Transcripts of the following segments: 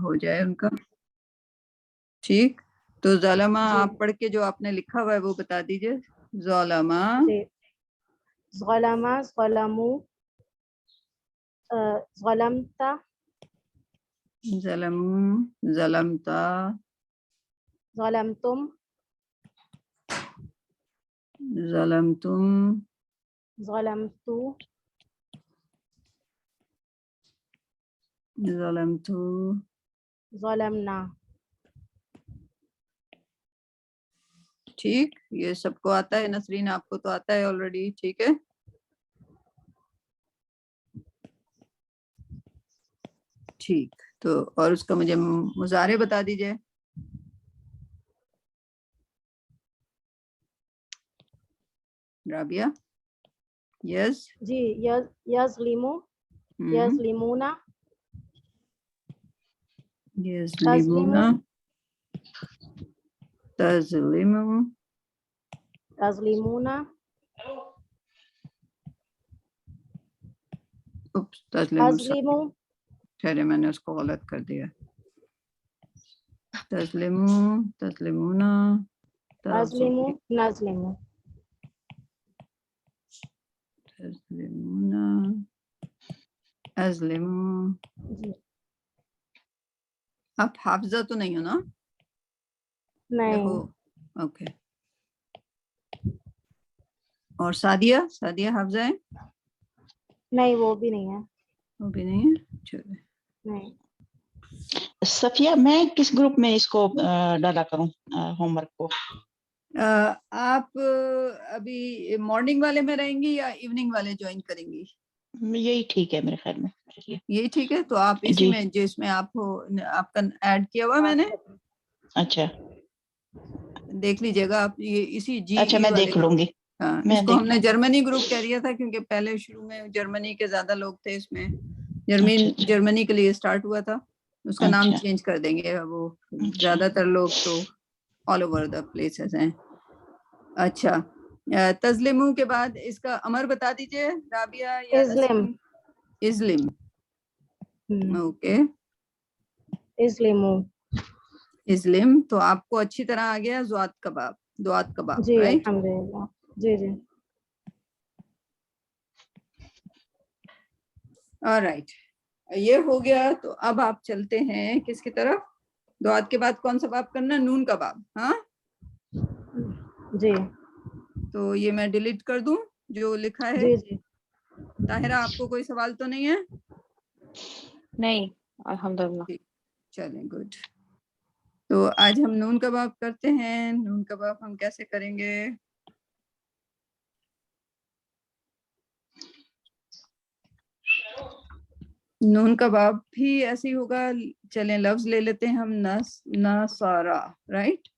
ہو جائے ان کا. ٹھیک, تو ظالمہ جی. آپ پڑھ کے جو آپ نے لکھا ہوا ہے وہ بتا دیجئے. ظالمہ, جی. ظلم، ظلموا، ظلمت، ظلموا, ظلمتا, ظلمتم، ظلمتم, ظلمتو، ظلمتو. ظلمنا. ٹھیک, یہ سب کو آتا ہے. نسرین آپ کو تو آتا ہے آلریڈی. ٹھیک ہے, ٹھیک. تو اور اس کا مجھے مضارع بتا دیجئے. رابعہ. یس. جی. یظلمو، یظلمونا، یظلمون, تظلمو, تظلمونا، تظلمو. ازلمو، ٹھہرے, میں نے اس کو غلط کر دیا. تظلمو, تظلمونا, ازلمو، نظلمو. تظلمونا, ازلمو. جی. آپ حافظہ تو نہیں ہو نا؟ نہیں. اوکے. اور سعدیہ, سعدیہ حافظہ ہیں؟ نہیں, وہ بھی نہیں ہے. وہ بھی نہیں ہے. چلے. نہیں. صفیہ, میں کس گروپ میں اس کو ڈالا کروں ہوم ورک کو؟ آپ ابھی مارننگ والے میں رہیں گی یا ایوننگ والے جوائن کریں گی؟ یہی ٹھیک ہے میرے خیال میں. یہی ٹھیک ہے, تو آپ اسی جی. میں جس میں آپ ہو, آپ کا ایڈ کیا ہوا میں نے, اچھا دیکھ لیجیے گا آپ. یہ اسی جی اچھا, ای میں والے دیکھ لوں گروپ. گی. ہاں, میں اس کو ہم نے جرمنی گروپ کہہ دیا تھا کیونکہ پہلے شروع میں جرمنی کے زیادہ لوگ تھے اس میں. اچھا جرمنی کے لیے سٹارٹ ہوا تھا. اس کا نام اچھا چینج کر دیں گے. وہ اچھا. زیادہ تر لوگ تو آل اوور دا پلیسز ہیں. اچھا, تظلمو کے بعد اس کا امر بتا دیجئے رابعہ یا ازلم. نسرین. ازلم. اوکے, ازلمو. ازلم. تو آپ کو اچھی طرح آ گیا ذوات کباب, دعات کباب, جی رائٹ؟ الحمدللہ. جی جی. رائٹ, یہ ہو گیا. تو اب آپ چلتے ہیں کس کی طرف؟ دعات کے بعد کون سا باب کرنا؟ نون کا باب. ہاں, جی تو یہ میں ڈیلیٹ کر دوں جو لکھا ہے. جی. جی. طاہرہ آپ کو کوئی سوال تو نہیں ہے؟ نہیں الحمدللہ. چلیں, گڈ. تو آج ہم نون کا باب کرتے ہیں. نون کا باب ہم کیسے کریں گے؟ نون کا باب بھی ایسے ہی ہوگا. چلیں لفظ لے لیتے ہیں ہم. نصارا, رائٹ؟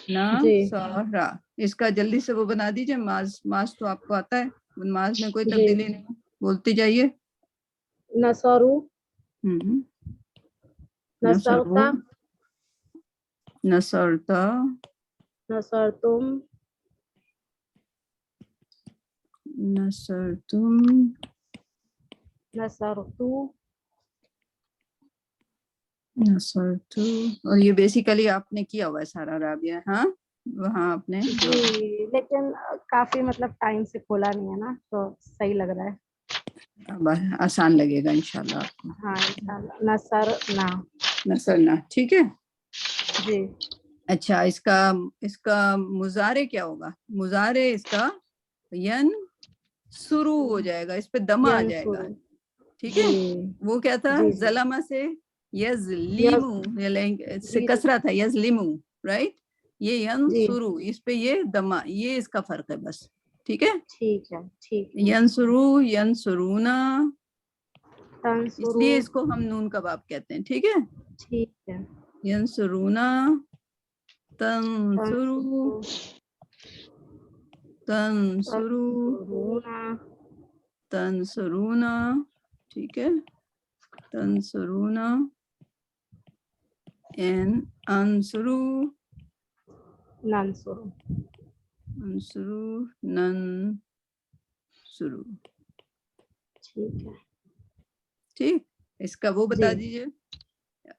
جی نصارا. اس کا جلدی سے وہ بنا دیجئے. ماس تو آپ کو آتا ہے, ماس میں کوئی جی. تبدیلی نہیں, بولتی جائیے. نصارو، نصرو, نصرتا، نصرتا, نصرتم، نصرتم, نصرتو. نصرتو. اور یہ بیسیکلی آپ نے کیا ہوا ہے سارا رابعہ. ہاں, وہاں آپ نے جو جی, لیکن کافی مطلب ٹائم سے کھولا نہیں ہے نا, تو صحیح لگ رہا ہے. اب آسان لگے گا انشاءاللہ آپ کو. ہاں انشاءاللہ. نصرنا. نصرنا, ٹھیک ہے. جی. اچھا, اس کا مضارع کیا ہوگا؟ مضارع اس کا ینصرو ہو جائے گا. اس پہ دمہ آ جائے گا. ینصرو. ٹھیک ہے, جی وہ کیا تھا؟ جی. جی. ظلمہ سے یس. یظلمو سے جی کسرہ تھا, یظلمو, رائٹ؟ یہ جی. ینصرو, اس پہ یہ دمہ, یہ اس کا فرق ہے بس. ٹھیک ہے, ٹھیک ہے. ٹھیک ہے. ینصرو, ینصرونا, اس تنصرو. لیے اس کو ہم نون کا باب کہتے ہیں. ٹھیک ہے, ٹھیک ہے. ینصرونا, تنصرو, تنصرو. تنصرو, تنصرونا. تنصرونا. ٹھیک ہے, تنصرونا. انصرو, ننصرو. انصرو, ننصرو. ٹھیک ہے. ٹھیک, اس کا وہ جی. بتا دیجئے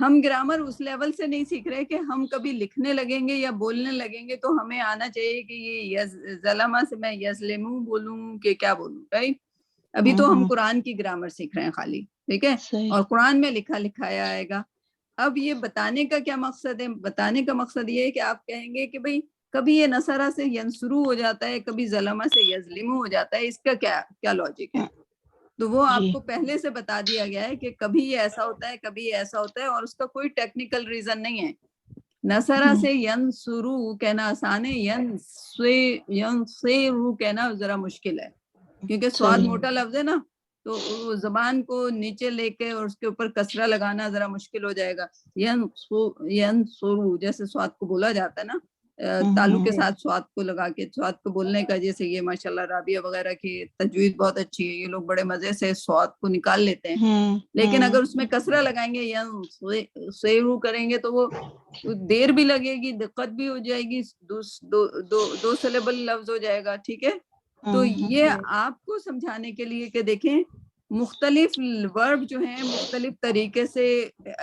ہم گرامر اس لیول سے نہیں سیکھ رہے کہ ہم کبھی لکھنے لگیں گے یا بولنے لگیں گے تو ہمیں آنا چاہیے کہ یہ ظلمہ سے میں یظلمو بولوں کہ کیا بولوں، رائٹ؟ ابھی تو ہم قرآن کی گرامر سیکھ رہے ہیں خالی، ٹھیک ہے، اور قرآن میں لکھا لکھایا آئے گا. اب یہ بتانے کا کیا مقصد ہے؟ بتانے کا مقصد یہ ہے کہ آپ کہیں گے کہ بھئی کبھی یہ نصرہ سے ینصرو ہو جاتا ہے، کبھی ظلمہ سے یظلمو ہو جاتا ہے، اس کا کیا لاجک ہے؟ تو وہ آپ کو پہلے سے بتا دیا گیا ہے کہ کبھی یہ ایسا ہوتا ہے، کبھی یہ ایسا ہوتا ہے، اور اس کا کوئی ٹیکنیکل ریزن نہیں ہے. نصرہ سے ینصرو کہنا آسان ہے، ینصرو کہنا ذرا مشکل ہے، کیونکہ سواد موٹا لفظ ہے نا، تو زبان کو نیچے لے کے اور اس کے اوپر کسرہ لگانا ذرا مشکل ہو جائے گا. ینصرو جیسے سواد کو بولا جاتا ہے نا، تالو کے ساتھ سواد کو لگا کے سواد کو بولنے کا، جیسے یہ ماشاءاللہ رابعہ وغیرہ کی تجوید بہت اچھی ہے، یہ لوگ بڑے مزے سے سواد کو نکال لیتے ہیں. لیکن اگر اس میں کسرہ لگائیں گے یا سیرو کریں گے تو وہ دیر بھی لگے گی، دقت بھی ہو جائے گی، دو سلیبل لفظ ہو جائے گا، ٹھیک ہے. تو یہ آپ کو سمجھانے کے لیے کہ دیکھیں مختلف ورب جو ہیں مختلف طریقے سے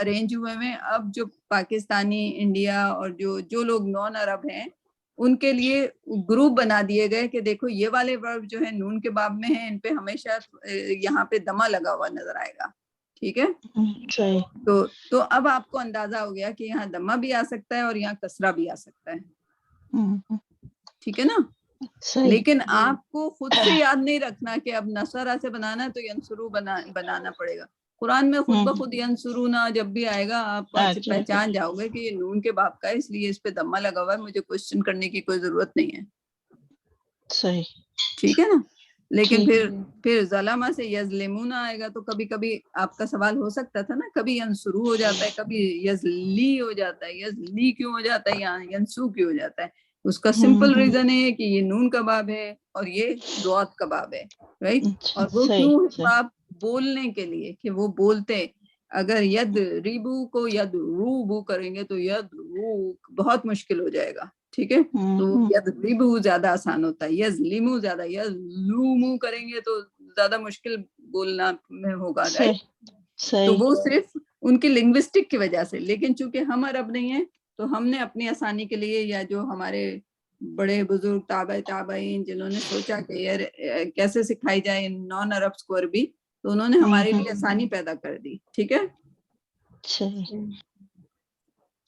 ارینج ہوئے ہیں. اب جو پاکستانی، انڈیا اور جو لوگ نان عرب ہیں ان کے لیے گروپ بنا دیے گئے کہ دیکھو یہ والے ورب جو ہیں نون کے باب میں ہیں، ان پہ ہمیشہ یہاں پہ دمہ لگا ہوا نظر آئے گا، ٹھیک ہے. تو اب آپ کو اندازہ ہو گیا کہ یہاں دمہ بھی آ سکتا ہے اور یہاں کسرہ بھی آ سکتا ہے، ٹھیک ہے نا. لیکن آپ کو خود سے یاد نہیں رکھنا کہ اب نصرہ سے بنانا تو ینصرو بنانا پڑے گا. قرآن میں خود بخود ینصرونا جب بھی آئے گا آپ پہچان جاؤ گے کہ یہ نون کے باب کا ہے، اس لیے اس پہ دمہ لگا ہوا ہے، مجھے کوشچن کرنے کی کوئی ضرورت نہیں ہے. صحیح، ٹھیک ہے نا. لیکن پھر ظلمہ سے یظلمون آئے گا تو کبھی کبھی آپ کا سوال ہو سکتا تھا نا، کبھی ینصرو ہو جاتا ہے، کبھی یظلی ہو جاتا ہے. یظلی کیوں ہو جاتا ہے یا ینصو کیوں ہو جاتا ہے؟ اس کا سمپل ریزن ہے کہ یہ نون کا باب ہے اور یہ ضاد کا باب ہے، رائٹ. اور وہ کیوں ہے باب؟ بولنے کے لیے کہ وہ بولتے. اگر ید ریبو کو ید روبو کریں گے تو ید رو بہت مشکل ہو جائے گا، ٹھیک ہے. تو ید ریبو زیادہ آسان ہوتا ہے، یظلمو زیادہ، یظلمو کریں گے تو زیادہ مشکل بولنا میں ہوگا، رائٹ. تو وہ صرف ان کی لنگوسٹک کی وجہ سے. لیکن چونکہ ہم عرب نہیں ہیں تو ہم نے اپنی آسانی کے لیے، یا جو ہمارے بڑے بزرگ تابعین جنہوں نے سوچا کہ یار کیسے سکھائی جائے نان عربس کو عربی، تو انہوں نے ہمارے لیے آسانی پیدا کر دی، ٹھیک ہے.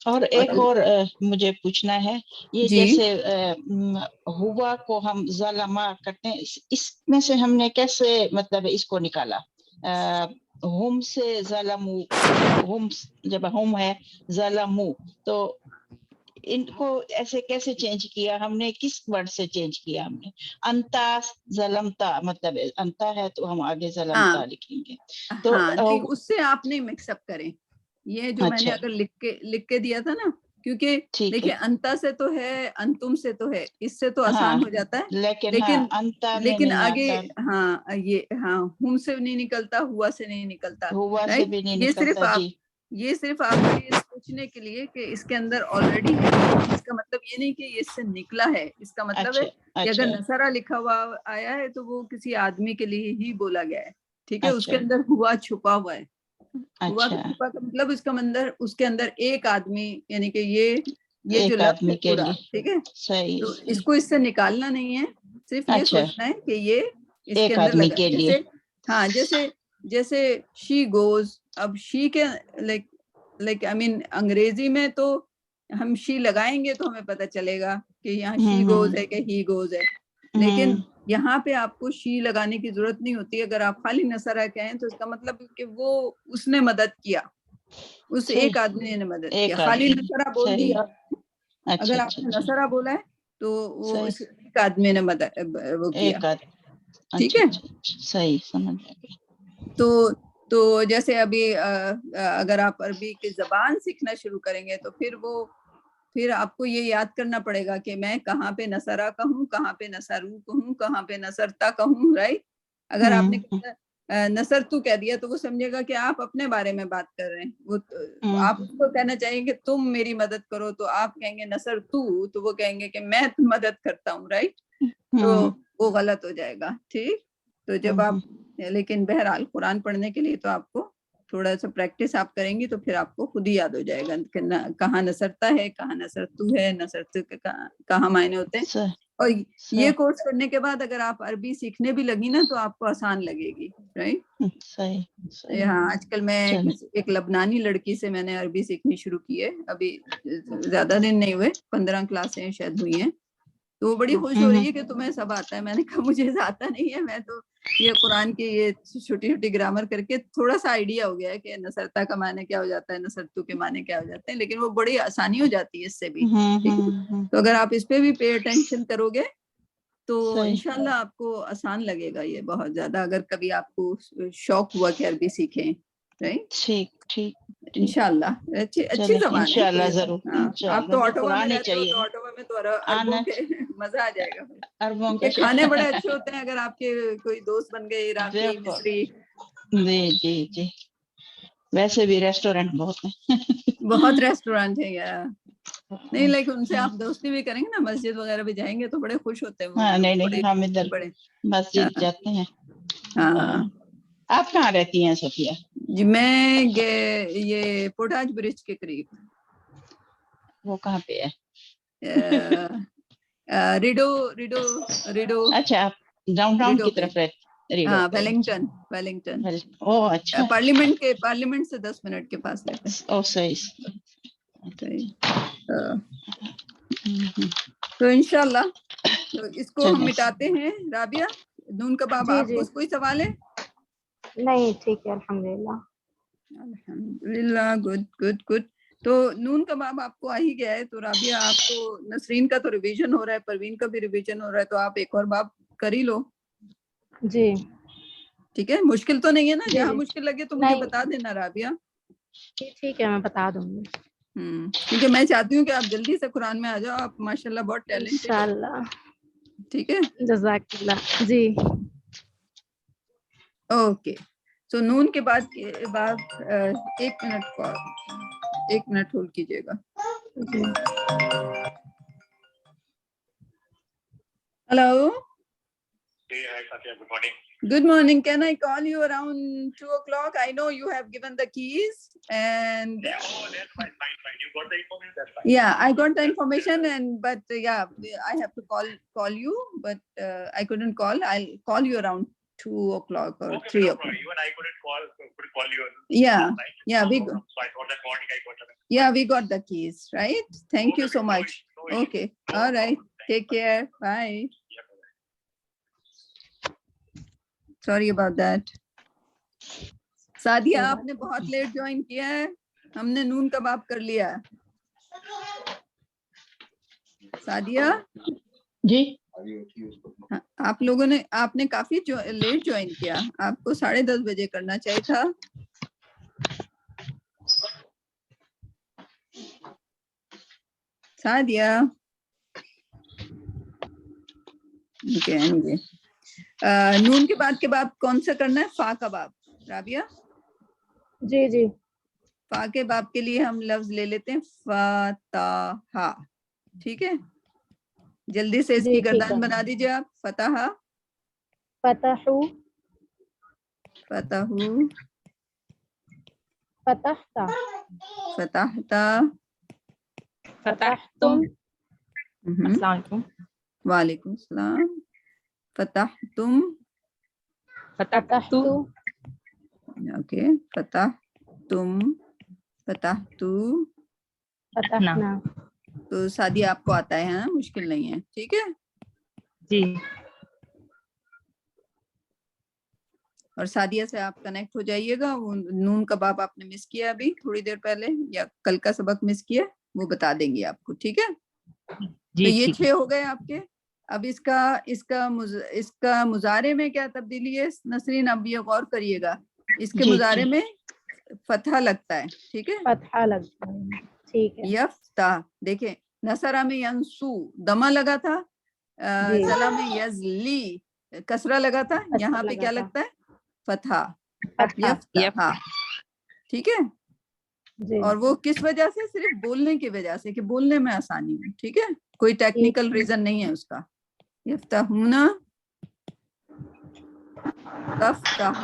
اور ایک اور مجھے پوچھنا ہے، یہ جی جیسے ہوا کو ہم ظلمہ کرتے ہیں، اس میں سے ہم نے کیسے مطلب اس کو نکالا؟ ہم سے ظلمو، ہم جب ہم ہے ظلمو، تو ان کو ایسے کیسے چینج کیا ہم نے؟ کس ورڈ سے چینج کیا ہم نے؟ انتا ظلمتا، مطلب انتا ہے تو ہم آگے ظلمتا لکھیں گے. تو جی اس سے آپ نہیں مکس اپ کریں. یہ جو میں نے اگر لکھ کے دیا تھا نا، کیونکہ دیکھیں انتا سے تو ہے، انتم سے تو ہے، اس سے تو آسان ہو جاتا ہے. لیکن آگے یہ ہم سے نہیں نکلتا، ہوا سے نہیں نکلتا، ہوا سے بھی نہیں نکلتا. یہ صرف آپ کو یہ سوچنے کے لیے کہ اس کے اندر آلریڈی ہے. اس کا مطلب یہ نہیں کہ یہ اس سے نکلا ہے، اس کا مطلب ہے کہ اگر نصرہ لکھا ہوا آیا ہے تو وہ کسی آدمی کے لیے ہی بولا گیا ہے، ٹھیک ہے. اس کے اندر ہوا چھپا ہوا ہے. ہوا کا چھپا کا مطلب اس کے اندر ایک آدمی، یعنی کہ یہ جو لفظ ہے پورا، ٹھیک ہے. تو اس کو اس سے نکالنا نہیں ہے، صرف یہ سوچنا ہے کہ یہ اس کے اندر لگا ہے. جیسے جیسے شی گوز. اب شی کے لائک آئی مین انگریزی میں تو ہم شی لگائیں گے تو ہمیں پتہ چلے گا کہ یہاں شی گوز ہے کہ ہی گوز ہے. لیکن یہاں پہ آپ کو شی لگانے کی ضرورت نہیں ہوتی. اگر آپ خالی نصرہ کہیں تو اس کا مطلب کہ وہ اس نے مدد کیا، اس ایک آدمی نے مدد کیا. خالی نصرہ بول دیا، اگر آپ نے نصرہ بولا ہے تو وہ اس ایک آدمی نے مدد وہ کیا، ٹھیک ہے. صحیح سمجھ گئے. تو جیسے ابھی اگر آپ عربی کی زبان سیکھنا شروع کریں گے تو پھر آپ کو یہ یاد کرنا پڑے گا کہ میں کہاں پہ نصرہ کہوں، کہاں پہ نصرو کہوں، کہاں پہ نصرتا کہوں، رائٹ. اگر آپ نے نصر تو کہہ دیا تو وہ سمجھے گا کہ آپ اپنے بارے میں بات کر رہے ہیں. وہ آپ اس کو کہنا چاہیے کہ تم میری مدد کرو، تو آپ کہیں گے نصر تو وہ کہیں گے کہ میں مدد کرتا ہوں، رائٹ. تو وہ غلط ہو جائے گا، ٹھیک. تو جب آپ لیکن بہرحال قرآن پڑھنے کے لیے تو آپ کو تھوڑا سا پریکٹس آپ کریں گی تو پھر آپ کو خود ہی یاد ہو جائے گا کہ کہاں نصرتا ہے، کہاں نصرتو ہے، نصرتو کے کہاں معنی ہوتے ہیں. اور یہ کورس کرنے کے بعد اگر آپ عربی سیکھنے بھی لگی نا تو آپ کو آسان لگے گی. رائٹ. ہاں آج کل میں ایک لبنانی لڑکی سے میں نے عربی سیکھنی شروع کی ہے، ابھی زیادہ دن نہیں ہوئے، 15 کلاسیں شاید ہوئی ہیں. تو وہ بڑی خوش ہو رہی ہے کہ تمہیں سب آتا ہے. میں نے کہا مجھے آتا نہیں ہے، میں تو یہ قرآن کی یہ چھوٹی چھوٹی گرامر کر کے تھوڑا سا آئیڈیا ہو گیا ہے کہ نصرتا کا معنی کیا ہو جاتا ہے، نصرتو کے معنی کیا ہو جاتے ہیں، لیکن وہ بڑی آسانی ہو جاتی ہے اس سے بھی. تو اگر آپ اس پہ بھی پے اٹینشن کرو گے تو انشاءاللہ آپ کو آسان لگے گا یہ بہت زیادہ، اگر کبھی آپ کو شوق ہوا کہ عربی سیکھیں. ٹھیک انشاءاللہ اچھی زبان ہے. انشاءاللہ ضرور. آپ تو آٹووا میں رہتے ہو تو آٹووا میں تو عربوں کے مزہ آ جائے گا. عربوں کے کھانے بڑے اچھے ہوتے ہیں، اگر آپ کے کوئی دوست بن گئے عراقی مصری. جی ویسے بھی ریسٹورینٹ بہت ہیں، بہت ریسٹورینٹ ہے یار. نہیں لیکن ان سے آپ دوستی بھی کریں گے نا، مسجد وغیرہ بھی جائیں گے تو بڑے خوش ہوتے ہیں وہ. نہیں ہم ادھر مسجد جاتے ہیں. ہاں آپ کہاں رہتی ہیں صفیہ؟ جی میں یہ پوٹاج برج کے قریب. وہ کہاں پہ ہے؟ ریڈو. اچھا آپ ڈاؤن ٹاؤن کی طرف رہتے؟ ہاں ویلنگٹن. اچھا پارلیمنٹ سے 10 منٹ کے فاصلے پہ. صحیح. تو انشاءاللہ تو اس کو ہم مٹاتے ہیں. رابعہ نون کباب، جی آپ کو کوئی سوال ہے؟ نہیں ٹھیک ہے الحمدللہ. الحمدللہ. گڈ. تو نون کباب آپ کو آ ہی گیا ہے، تو رابعہ آپ کو نسرین کا تو ریویژن ہو رہا ہے، پروین کا بھی ریویژن ہو رہا ہے، تو آپ ایک اور باب کر ہی لو. جی ٹھیک ہے. مشکل تو نہیں ہے نا؟ جی جہاں جی مشکل لگے تو مجھے بتا دینا رابعہ. ٹھیک ہے میں بتا دوں گی. کیونکہ میں چاہتی ہوں کہ آپ جلدی سے قرآن میں آ جاؤ. آپ ماشاءاللہ بہت ٹیلنٹڈ ہو. انشاءاللہ. ٹھیک ہے. جزاک اللہ. جی اوکے. تو نون کے بعد 1 منٹ ہولڈ کیجیے گا. جی hello. Good morning. Can I call you around 2 o'clock? I know you have given the keys and that's fine. You got the information, that's fine. Yeah, I got the information but I have to call you, but I couldn't call. I'll call you around 2 o'clock or 3 o'clock. Even I couldn't call you. Yeah. So I thought that morning I got it. Yeah, we got the keys, right? Thank you so much. Okay. All right. Take care. Bye. Sorry about that. Sadia آپ نے بہت late join کیا ہے، ہم نے نون کباب کر لیا. سعدیہ جی آپ نے کافی لیٹ جوائن کیا، آپ کو 10:30 بجے کرنا چاہیے تھا. سعدیہ نون کے بعد کون سا کرنا ہے؟ فا کباب. رابعہ جی فا کے باب کے لیے ہم لفظ لے لیتے ہیں فتح. ٹھیک ہے. جلدی سے اس کی گردان بنا دیجیے آپ. فتح فتحو فتحو فتحتا فتحتا فتحتم. السلام علیکم. وعلیکم السلام. فتحتم فتحتو. اوکے. فتحتم فتحتو. فتحنا. تو سعدیہ آپ کو آتا ہے نا، مشکل نہیں ہے. ٹھیک ہے. جی اور سعدیہ سے آپ کنیکٹ ہو جائیے گا. وہ نون کباب آپ نے مس کیا ابھی تھوڑی دیر پہلے، یا کل کا سبق مس کیا، وہ بتا دیں گی آپ کو. ٹھیک ہے. تو یہ 6 ہو گئے آپ کے. اب اس کا مضارع میں کیا تبدیلی ہے نسرین؟ اب یہ غور کریے گا. اس کے مضارع میں فتح لگتا ہے. ٹھیک ہے. فتحہ لگتا ہے. ٹھیک ہے. یفتح. دیکھیں نصرہ میں ینسو دمہ لگا تھا، زلا میں یزلی کسرہ لگا تھا، یہاں پہ کیا لگتا ہے؟ فتح. یفتح. ٹھیک ہے. اور وہ کس وجہ سے؟ صرف بولنے کی وجہ سے، کہ بولنے میں آسانی ہے. ٹھیک ہے. کوئی ٹیکنیکل ریزن نہیں ہے اس کا. یفتحون تفتح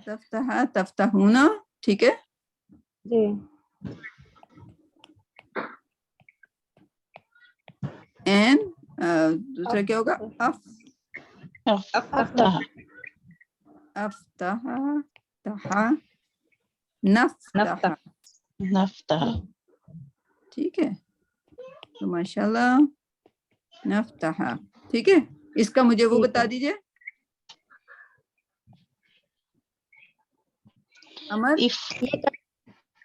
تفتح تفتحون, ٹھیک ہے. جی اینڈ دوسرا کیا ہوگا؟ افتح افتح تحا نفتح, نفتح. ٹھیک ہے. تو ماشاءاللہ نفتح, ٹھیک ہے. اس کا مجھے وہ ٹھیک بتا ہے. دیجئے امر.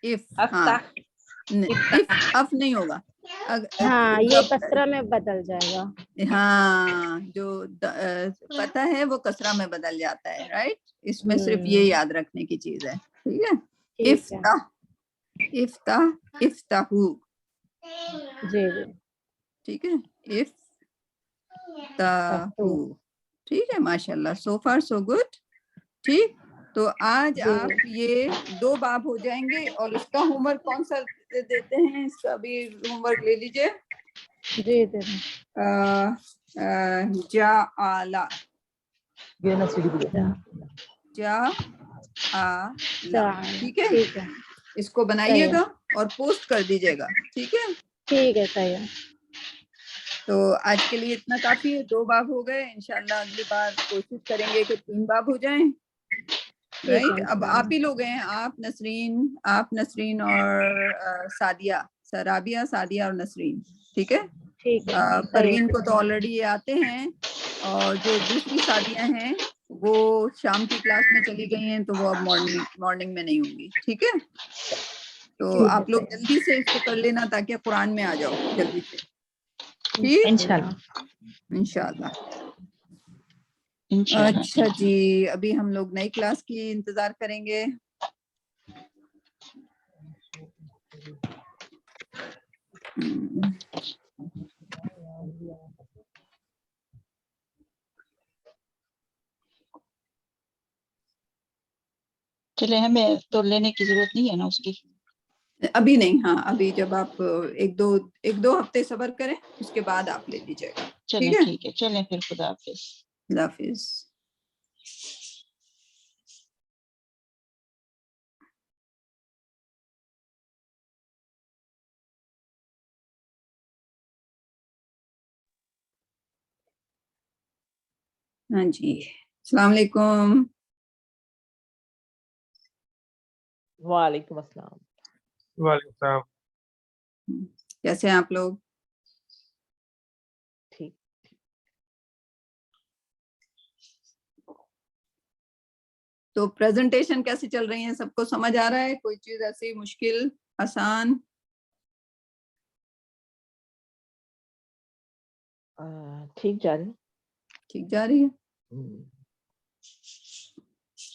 اف اف, ہاں اف اف نہیں ہوگا. ہاں یہ کسرہ میں بدل جائے گا. ہاں جو پتہ ہے وہ کسرہ میں بدل جاتا ہے, رائٹ. اس میں صرف یہ ہوں، یاد رکھنے کی چیز ہے, ٹھیک ہے. ٹھیک ہے. افتح افتح افتحو, جی جی ٹھیک ہے. افتحو, ٹھیک ہے. ماشاءاللہ, سو فار سو گڈ. ٹھیک. تو آج جی آپ یہ 2 باب ہو جائیں گے, اور اس کا ہوم ورک کون سا دیتے ہیں, اس کا بھی ہوم ورک لے لیجئے. جی جی جعل, جعل, ٹھیک ہے. ٹھیک ہے اس کو بنائیے صحیح ہے. گا اور پوسٹ کر دیجیے گا, ٹھیک ہے. ٹھیک ہے صحیح ہے. تو آج کے لیے اتنا کافی ہے, 2 باب ہو گئے. انشاءاللہ اگلی بار کوشش کریں گے کہ 3 باب ہو جائیں, ٹھیک ہے رائٹ. اب انشاءاللہ. آپ ہی لوگ ہیں, آپ نسرین اور سعدیہ, رابعہ, سعدیہ اور نسرین, ٹھیک ہے. ٹھیک ہے صحیح پروین ہے. کو تو آلریڈی یہ آتے ہیں, اور جو دوسری سعدیہ ہیں وہ شام کی کلاس میں چلی گئی ہیں, تو وہ اب مارننگ میں نہیں ہوں گی, ٹھیک ہے. تو ٹھیک ہے آپ لوگ صحیح ہے. جلدی سے اس کو کر لینا تاکہ قرآن میں آ جاؤ جلدی سے, ٹھیک, انشاءاللہ. انشاءاللہ. انشاءاللہ. اچھا جی, ابھی ہم لوگ نئی کلاس کی انتظار کریں گے. چلے, ہمیں تو لینے کی ضرورت نہیں ہے نا اس کی. ابھی نہیں, ہاں ابھی جب آپ ایک دو ہفتے صبر کریں, اس کے بعد آپ لے لیجیے گا, چلیں ٹھیک ہے. ٹھیک ہے, چلیں پھر, خدا حافظ. اللہ حافظ. ہاں جی, السلام علیکم. وعلیکم السلام. وعلیکم السلام. کیسے ہیں آپ لوگ؟ ٹھیک. تو پریزنٹیشن کیسے چل رہی ہیں, سب کو سمجھ آ رہا ہے؟ کوئی چیز ایسی مشکل, آسان؟ ٹھیک جا رہی. ٹھیک جا رہی ہے.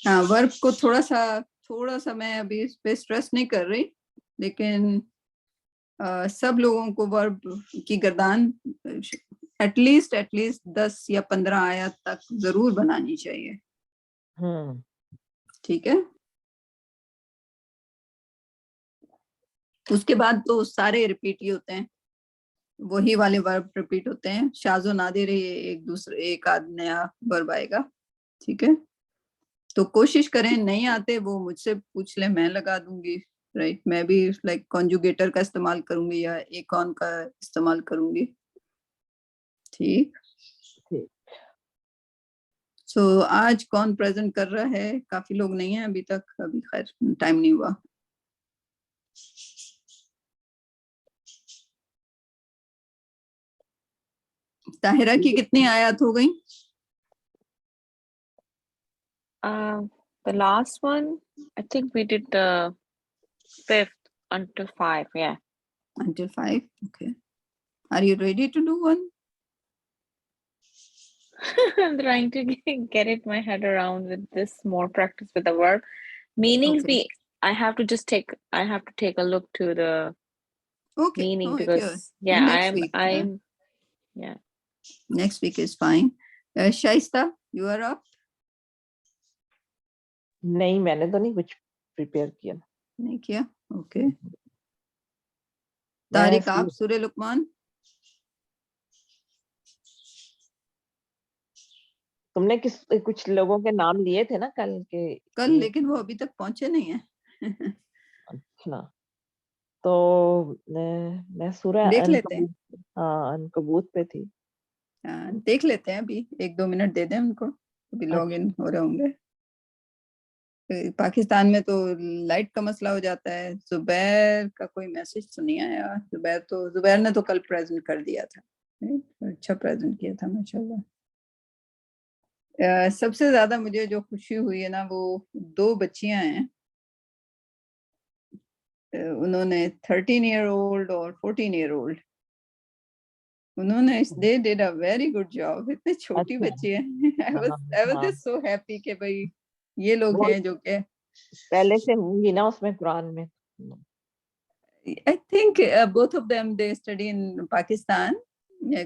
ہاں, ورک کو تھوڑا سا میں ابھی اس پہ اسٹریس نہیں کر رہی, لیکن سب لوگوں کو ورب کی گردان ایٹ لیسٹ 10 یا 15 آیات تک ضرور بنانی چاہیے, ٹھیک ہے. اس کے بعد تو سارے ریپیٹ ہی ہوتے ہیں, وہی والے ورب ریپیٹ ہوتے ہیں, شاذ و نادر ایک آدھ نیا ورب آئے گا, ٹھیک ہے. تو کوشش کریں, نہیں آتے وہ مجھ سے پوچھ لیں, میں لگا دوں گی, رائٹ. میں بھی لائک کانجوگیٹر کا استعمال کروں گی یا ایکون کا استعمال کروں گی, ٹھیک. سو آج کون پریزنٹ کر رہا ہے؟ کافی لوگ نہیں ہیں ابھی تک, ابھی خیر ٹائم نہیں ہوا. طاہرہ کی کتنی آیات ہو گئیں؟ The last one, I think we did the 5th until 5, yeah. Until 5, okay. Are you ready to do one? I'm trying to get it my head around with this more practice with the verb. Meanings Okay. I have to take a look to the Okay. meaning, Oh, because yeah, next week. yeah. Next week is fine. Shaista, you are up. نہیں, میں نے تو نہیں کچھ prepare کیا. نہیں کیا, okay. Tariq, آپ سورہ لقمان. تم نے کچھ لوگوں کے نام لیے تھے نا کل کے؟ کل لیکن وہ ابھی تک پہنچے نہیں ہیں. اچھا تو میں سورہ دیکھ لیتے ہیں. عنکبوت پہ تھی. دیکھ لیتے ہیں ابھی 1-2 منٹ دے دیں ان کو, ابھی لاگ ان ہو رہے ہوں گے. پاکستان میں تو لائٹ کا مسئلہ ہو جاتا ہے. زبیر کا کوئی میسج تو نہیں آیا. زبیر نے تو کل پریزنٹ کر دیا تھا, اچھا پریزنٹ کیا تھا ماشاءاللہ. سب سے زیادہ مجھے جو خوشی ہوئی ہے نا وہ 2 بچیاں ہیں, انہوں نے 13 ایئر اولڈ اور 14 ایئر اولڈ, انہوں نے they did a very good job. اتنے چھوٹی بچی ہیں. I was just so happy کہ بھئی یہ لوگ ہیں جو کہ پہلے سے ہوں گی نا اس میں قرآن میں. I think both of them they study in Pakistan.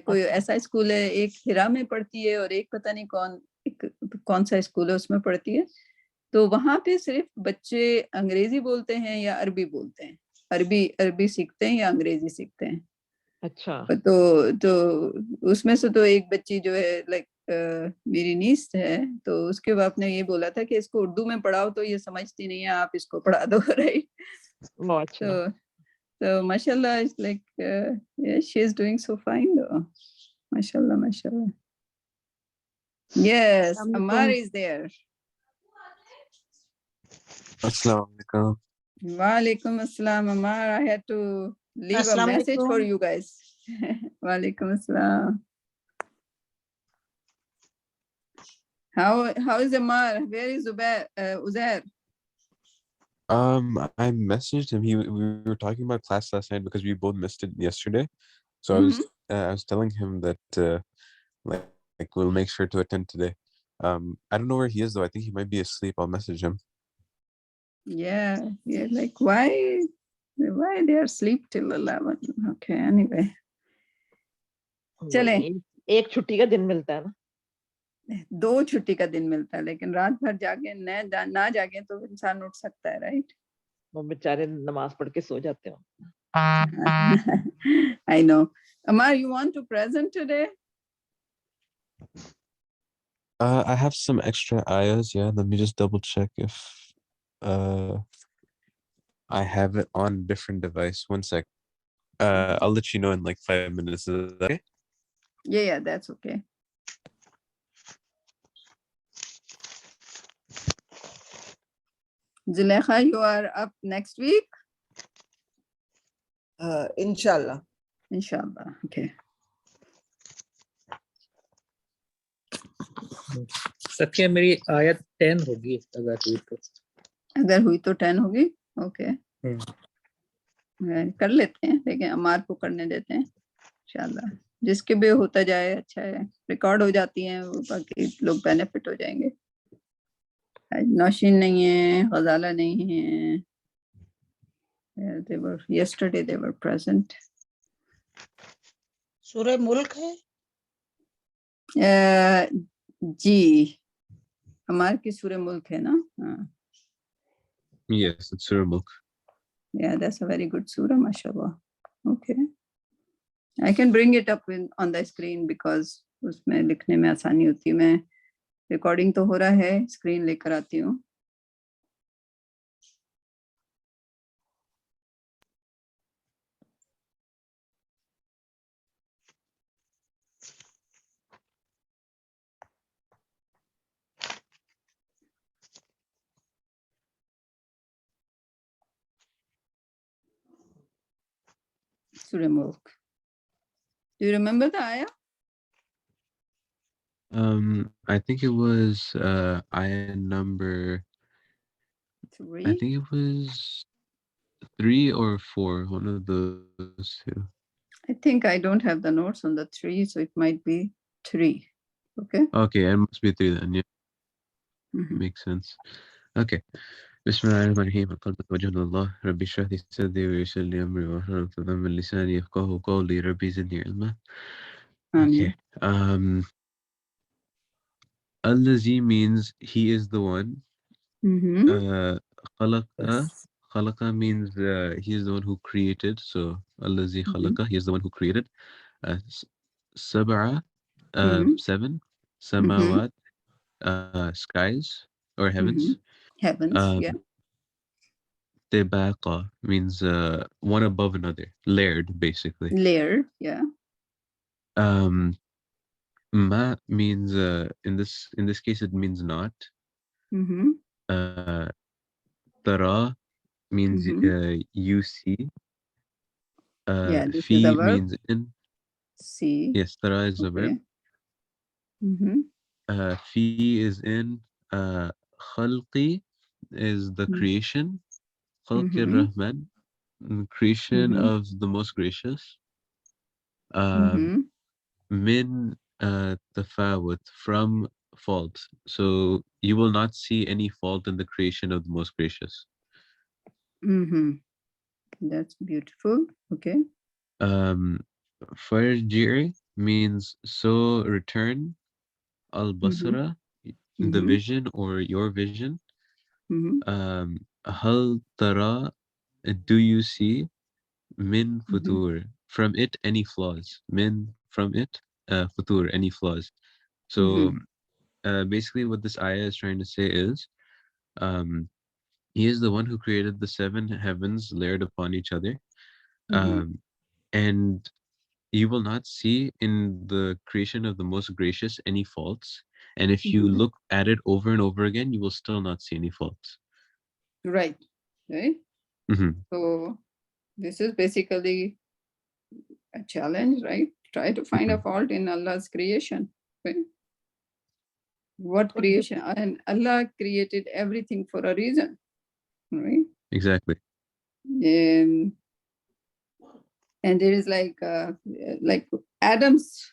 کوئی ایسا اسکول ہے, ایک ہرا میں پڑھتی ہے اور ایک پتہ نہیں کون سا اسکول ہے اس میں پڑھتی ہے. تو وہاں پہ صرف بچے انگریزی بولتے ہیں یا عربی بولتے ہیں, عربی سیکھتے ہیں یا انگریزی سیکھتے ہیں. اچھا تو اس میں سے تو ایک بچی جو ہے لائک میری نیس ہے, تو اس کے باپ نے یہ بولا تھا کہ اس کو اردو میں پڑھاؤ تو یہ سمجھتی نہیں ہے, آپ اس کو پڑھا دو. رائٹ, تو ماشاءاللہ it's like yeah, she is doing so fine though. ماشاءاللہ. Yes, Ammar is there. Assalamu alaikum. Walaikum assalam, Ammar. I had to leave a message for you guys. Walaikum assalam. How is Ammar? Where is Uzair? I messaged him. We were talking about class last night because we both missed it yesterday. So I was telling him that like we'll make sure to attend today. I don't know where he is though. I think he might be asleep. I'll message him. Yeah, like why they are asleep till 11? Okay, anyway. چلیں, ایک چھٹی کا دن ملتا ہے نا, 2 چھٹی کا دن ملتا ہے, لیکن رات بھر جاگے نہ جاگیں تو انسان اٹھ سکتا ہے, رائٹ. وہ بیچارے نماز پڑھ کے سو جاتے ہوں. I know. Ammar, you want to present today? I have some extra ayahs. Yeah, let me just double check if I have it on different device. 1 sec. I'll let you know in like 5 minutes. Is that okay? Yeah, that's okay. Zulekha, you are up next week? Inshallah. Okay. سکیہ میری آیت 10 ہوگی اگر ہوئی تو 10 ہوگی. Okay, کر لیتے ہیں, لیکن عمار کو کرنے دیتے ہیں انشاءاللہ. جس کے بھی ہوتا جائے اچھا ہے, ریکارڈ ہو جاتی ہیں, باقی لوگ بینیفٹ ہو جائیں گے. نوشین نہیں ہے, غزالہ نہیں ہے. Yesterday they were present. سورہ ملک ہے جی, ہمار کی سورہ ملک ہے نا. Yes, it's Surah Mulk. Yeah, that's a very good surah, mashallah. Okay. I can bring it up on the screen because اس میں لکھنے میں آسانی ہوتی ہے. میں ریکارڈنگ تو ہو رہا ہے, اسکرین لے کر آتی ہوں. Surah Mulk. Do you remember the ayah? I think it was ayah number 3. I think it was 3 or 4, one of those two. I think I don't have the notes on the 3, so it might be 3. Okay. Okay, it must be 3 then. Yeah. Makes sense. Okay. Bismillahirrahmanirrahim. قلبك وجه الله ربي اشرح لي صدري ويسر لي امري واحلل عقدة من لساني يفقهوا قولي ربي زدني علما. Okay. Allazi means he is the one. Khalaqa means he is the one who created. So Allazi khalaqa, he is the one who created. Sab'a, 7. Samawat, skies or heavens. Heavens, yeah. Tibaqa means one above another, layered basically. Layer, yeah. Ma means in this case it means not. Tara means you see. Yeah, this is Fi the verb. means in. See. Yes, tara is a verb. Fi is in. Khalqi is the creation. Khalqi Rahman, creation of the most gracious. Min tafawut, from fault. So you will not see any fault in the creation of the most gracious. That's beautiful. Okay. Farji means so return. Al-basara, the vision or your vision. Hal tara, do you see? Min futur, from it any flaws. Min, from it, futur, any flaws. So basically what this ayah is trying to say is, he is the one who created the 7 heavens layered upon each other. And you will not see in the creation of the most gracious any faults. And if you look at it over and over again, you will still not see any faults. Right. Right. So this is basically a challenge, right? Try to find a fault in Allah's creation. Right? What creation? And Allah created everything for a reason. Right? Exactly. And there is like Adam's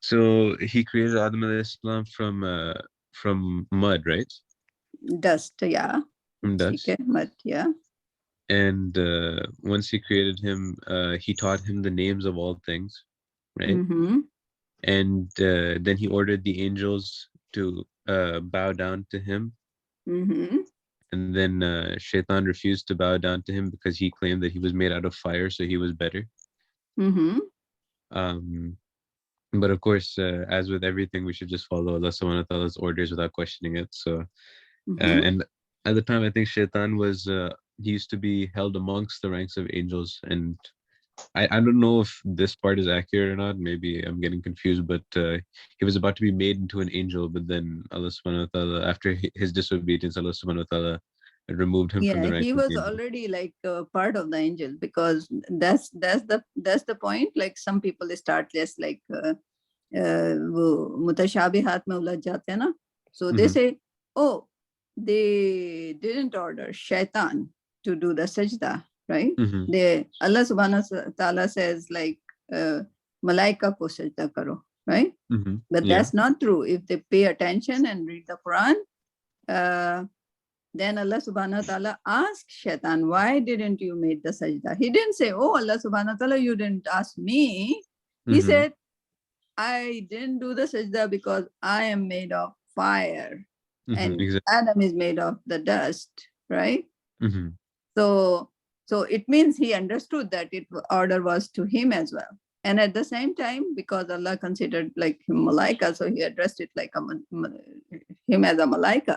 So he created Adam alayhi salam from mud, right? Dust, yeah. From dust. Okay, mud, yeah. And once he created him, he taught him the names of all things, right? And then he ordered the angels to bow down to him. And then Shaitan refused to bow down to him because he claimed that he was made out of fire, so he was better. But of course, as with everything, we should just follow Allah subhanahu wa ta'ala's orders without questioning it. So, and at the time, I think Shaitan was, he used to be held amongst the ranks of angels. And I don't know if this part is accurate or not. Maybe I'm getting confused, but he was about to be made into an angel. But then Allah subhanahu wa ta'ala, after his disobedience, Allah subhanahu wa ta'ala removed him from the ranks. He was already like part of the angel, because that's the point. Like some people start just like mutashabihat mein ulajh jate hain na. So they say, oh, they didn't order Shaitan to do the sajda, right? Allah subhanahu wa ta'ala says like malaika ko sajda karo, right? But that's not true. If they pay attention and read the Quran, then Allah subhanahu wa ta'ala asked Shaitan, why didn't you make the sajda? He didn't say, oh, Allah subhanahu wa ta'ala, you didn't ask me. He said, I didn't do the sajda because I am made of fire. And Adam is made of the dust, right? So it means he understood that order was to him as well. And at the same time, because Allah considered like him malaika, so he addressed it like him as a malaika,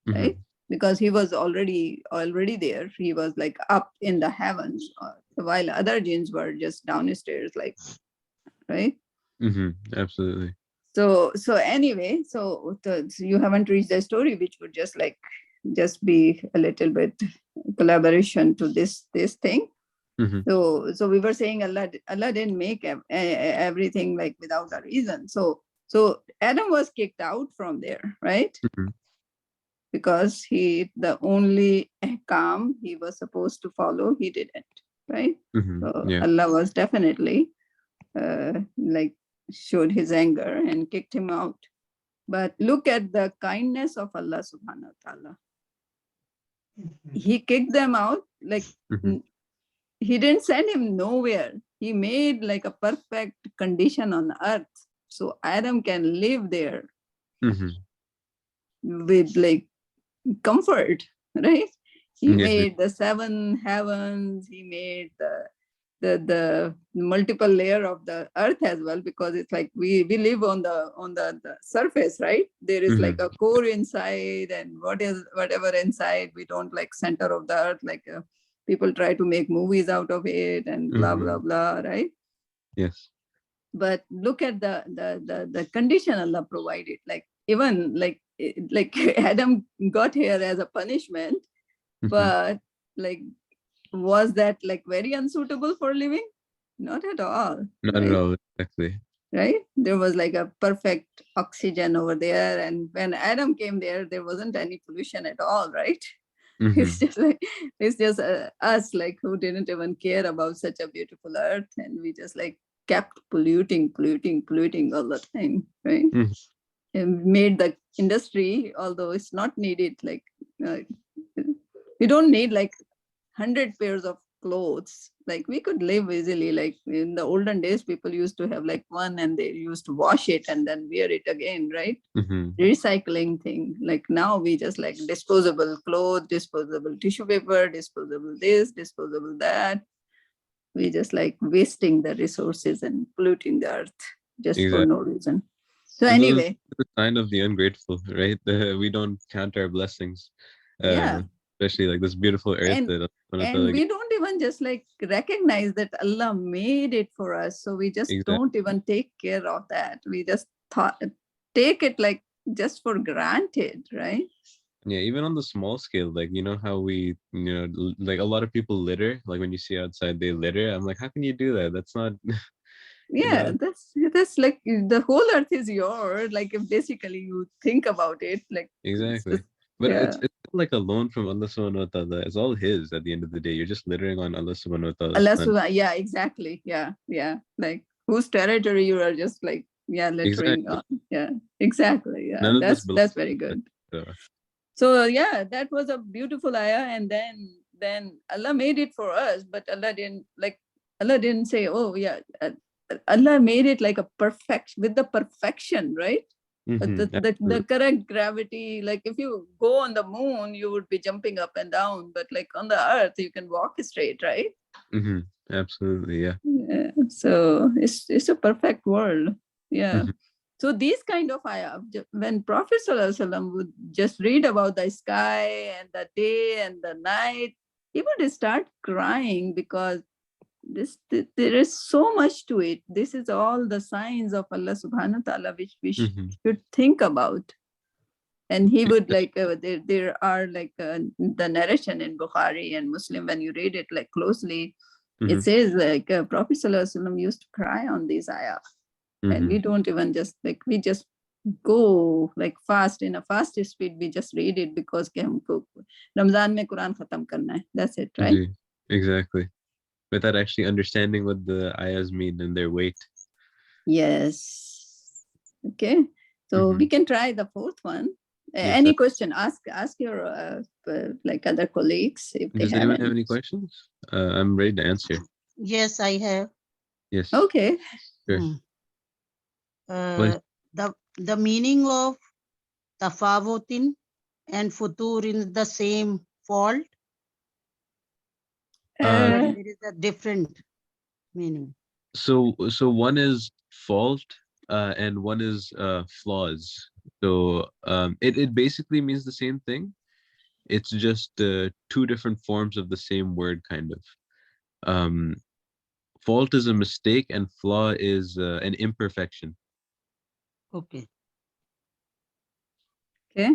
right? Because he was already there. He was like up in the heavens, while other jinns were just downstairs, like, right? Absolutely. So anyway, so you haven't reached the story, which would just be a little bit collaboration to this thing. So we were saying Allah didn't make everything like without a reason. So Adam was kicked out from there, right? Because the only ahkam he was supposed to follow, he didn't, right? So Allah was definitely like showed his anger and kicked him out. But look at the kindness of Allah subhanahu wa ta'ala. He kicked them out, like he didn't send him nowhere. He made like a perfect condition on earth so Adam can live there. with like comfort, right? He Yes, made the 7 heavens, he made the multiple layer of the earth as well, because it's like we live on the surface, right? There is like a core inside, and whatever inside, we don't like center of the earth, like people try to make movies out of it and blah blah blah, right? yes. But look at the condition Allah provided, like even like Adam got here as a punishment, but like, was that like very unsuitable for living? Not at all. Not right? at all, exactly. Right? There was like a perfect oxygen over there, and when Adam came there wasn't any pollution at all, right? It's just like us, like, who didn't even care about such a beautiful earth, and we just like kept polluting all the time, right? And made the industry, although it's not needed, like we don't need like 100 pairs of clothes. Like we could live easily. Like in the olden days, people used to have like one, and they used to wash it and then wear it again, right? Recycling thing. Like now we just like disposable clothes, disposable tissue paper, disposable this, disposable that. We just like wasting the resources and polluting the earth just for no reason. So And those anyway, are the sign of the ungrateful, right? We don't count our blessings. Yeah. Especially like this beautiful earth that and we don't even just like recognize that Allah made it for us. So we just don't even take care of that. We just take it like just for granted, right? Yeah, even on the small scale, like, you know how we, like a lot of people litter, like when you see outside they litter. I'm like, how can you do that? That's not Yeah, that's like the whole earth is yours. Like if basically you think about it, like exactly. But it's like a loan from Allah subhanahu wa ta'ala. It's all his at the end of the day. You're just littering on Allah subhanahu wa ta'ala. Yeah, exactly. Yeah. Like whose territory you are just like, littering on. Yeah, exactly. Yeah, that's very good. So yeah, that was a beautiful ayah. And then Allah made it for us, but Allah didn't say, oh yeah, Allah made it like with the perfection, right? The correct gravity. Like if you go on the moon, you would be jumping up and down, but like on the earth, you can walk straight, right? Absolutely, yeah. So it's a perfect world. Yeah. So these kind of ayah, when Prophet ﷺ would just read about the sky and the day and the night, he would start crying, because there is so much to it. This is all the signs of Allah subhanahu wa ta'ala which we should think about. And he would like there are like the narration in Bukhari and Muslim, when you read it like closely, it says like Prophet ﷺ used to cry on these ayah. And we don't even just like, we just go like fast, in a fast speed, we just read it because Ramzan mein Quran khatam karna hai. That's it, right? Exactly. Without actually understanding what the ayahs mean and their weight. Yes. Okay. So we can try the fourth one. Any question? Ask your like other colleagues if they Does anyone have any questions? I'm ready to answer. Yes, I have. Yes. Okay. Sure. The meaning of tafawutin and futur in the same fault. There is a different meaning. So one is fault and one is flaws. So it basically means the same thing. It's just two different forms of the same word, kind of. Fault is a mistake and flaw is an imperfection. Okay. Yeah,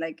like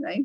right?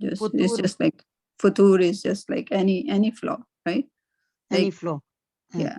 It's just like futur is just like any flaw, right? Any flaw. Yeah.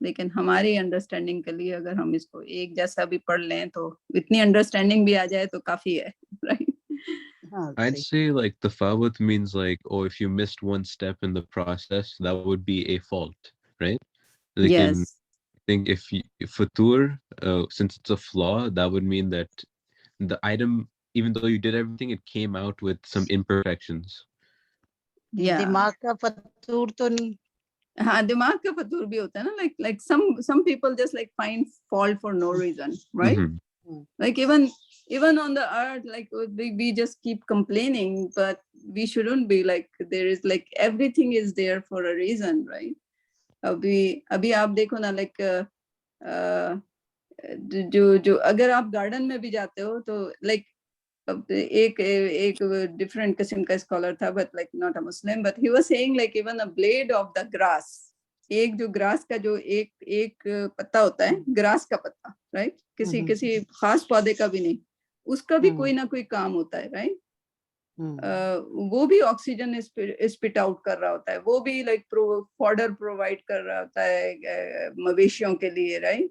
لیکن ہماری understanding کے لیے اگر ہم اس کو ایک جیسا بھی پڑھ لیں تو اتنی انڈرسٹینڈنگ بھی آ جائے تو کافی ہے. Right. I'd say like tafawut means like, oh, if you missed one step in the process, that would be a fault, right? Like Yes. I think if futur, since it's a flaw, that would mean that the item, even though you did everything, it came out with some imperfections. Yeah. دماغ کا فطور تو نہیں. ہاں دماغ کا فطور بھی ہوتا ہے نا, like some people just like find fault for no reason, right? Like even on the earth, like we just keep complaining, but we shouldn't be like, there is like everything is there for a reason, right? ابھی آپ دیکھو نا, like جو اگر آپ garden میں بھی جاتے ہو تو like ایک ڈفرینٹ قسم کا اسکالر تھا, but like not a Muslim, but he was saying like even a blade of the grass, ایک جو گراس کا جو ایک پتا ہوتا ہے, گراس کا پتا, رائٹ, کسی خاص پودے کا بھی نہیں, اس کا بھی کوئی نہ کوئی کام ہوتا ہے, رائٹ. وہ بھی آکسیجن اسپٹ آؤٹ کر رہا ہوتا ہے, وہ بھی لائک فوڈر پرووائڈ کر رہا ہوتا ہے مویشیوں کے لیے, رائٹ.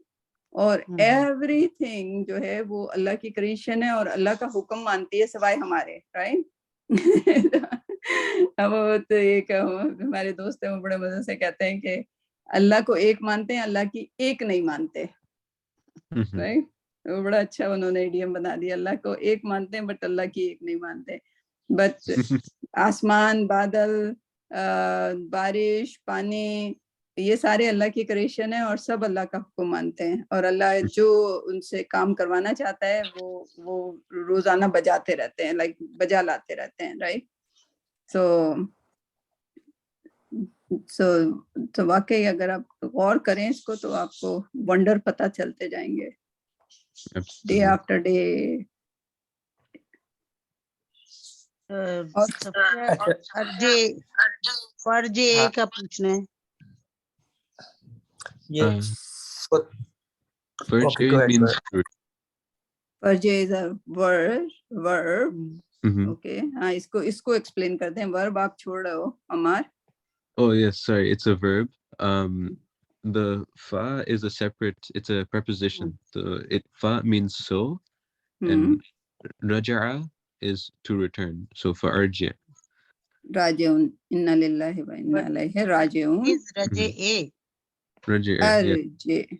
اور ایوری تھنگ جو ہے وہ اللہ کی کریشن ہے اور اللہ کا حکم مانتی ہے سوائے ہمارے, رائٹ. اب تو ایک ہمارے دوست ہیں, وہ بڑے مزے سے کہتے ہیں کہ اللہ کو ایک مانتے ہیں, اللہ کی ایک نہیں مانتے, رائٹ. وہ بڑا اچھا انہوں نے ایڈیم بنا دیا, اللہ کو ایک مانتے ہیں بٹ اللہ کی ایک نہیں مانتے. بٹ آسمان, بادل, بارش, پانی, یہ سارے اللہ کی کریشن ہے اور سب اللہ کا حکم مانتے ہیں, اور اللہ جو ان سے کام کروانا چاہتا ہے وہ روزانہ بجاتے رہتے ہیں, لائک بجا لاتے رہتے ہیں, رائٹ. تو واقعی اگر آپ غور کریں اس کو تو آپ کو ونڈر پتہ چلتے جائیں گے ڈے آفٹر ڈے. فرج اے کا پوچھنا ہے. Fridge is a verb. Okay. ہاں اس کو ایکسپلین کرتے ہیں. verb آپ چھوڑ رہے ہو Ammar. Oh yes, sorry, it's a verb. The fa is a separate, it's a preposition. Fa means so, and raja'a is to return. So for arji. Raji'un, inna lillahi wa inna ilayhi raji'un. Is raji'a. Raji'a. Arji.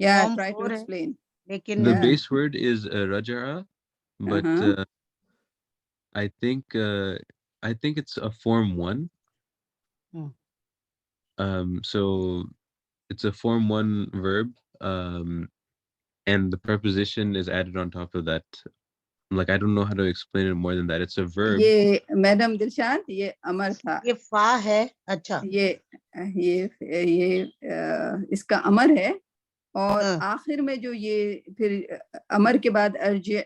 Yeah, try to explain. The base word is raja'a, but I think it's a form 1. So it's a form 1 verb, and the preposition is added on top of that. Like I don't know how to explain it more than that. It's a verb. یہ madam Dilshad یہ امر تھا. یہ فا ہے. اچھا. یہ اس کا امر ہے, اور آخر میں جو یہ پھر امر کے بعد ارجع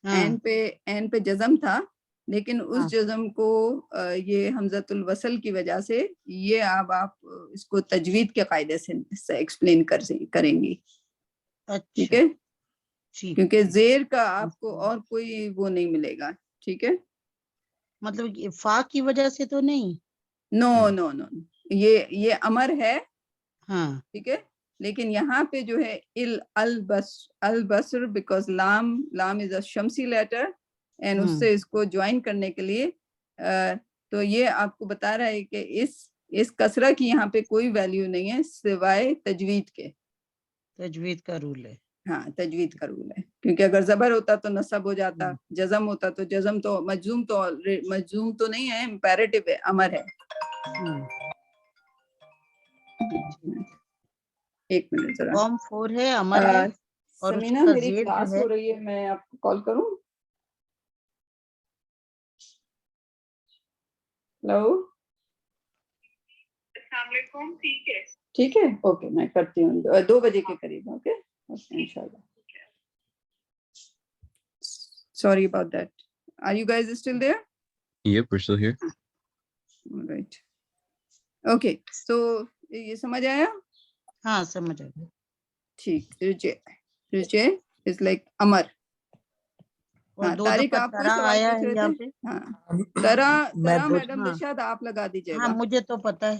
این پہ جزم تھا, لیکن اس جزم کو یہ حمزۃ الوصل کی وجہ سے یہ اب آپ اس کو تجوید کے قاعدے سے ایکسپلین کریں گی. ٹھیک ہے, کیونکہ زیر کا آپ کو اور کوئی وہ نہیں ملے گا. ٹھیک ہے, مطلب فا کی وجہ سے تو نہیں. نو یہ امر ہے. ہاں ٹھیک ہے, لیکن یہاں پہ جو ہے البصر بیکاز لام از اے شمسی لیٹر, اینڈ اس سے اس کو جوائن کرنے کے لیے تو یہ آپ کو بتا رہا ہے کہ اس کسرہ کی یہاں پہ کوئی ویلیو نہیں ہے سوائے تجوید کے. تجوید کا رول ہے. ہاں تجوید کا رول ہے, کیونکہ اگر زبر ہوتا تو نصب ہو جاتا, جزم ہوتا تو جزم, تو مجزوم تو نہیں ہے, امپیریٹو ہے, امر ہے. ایک منٹ ذرا. فارم 4 ہے, امر ہے. اور سمینا میری کلاس ہو رہی ہے, میں آپ کو کال کروں. ہلو, السلام علیکم. ٹھیک ہے, اوکے میں کرتی ہوں 2 بجے کے قریب. اوکے انشاءاللہ. Sorry about that. Are you guys still there? Yep, we're still here. All right. Okay, so یہ سمجھ آیا؟ ہاں سمجھ آیا. ٹھیک. رجے is like امر. طارق آپ کو سوال پوچھ رہے تھے. ہاں طرح میڈم دلشاد آپ لگا دیجیے گا. ہاں مجھے تو پتا ہے.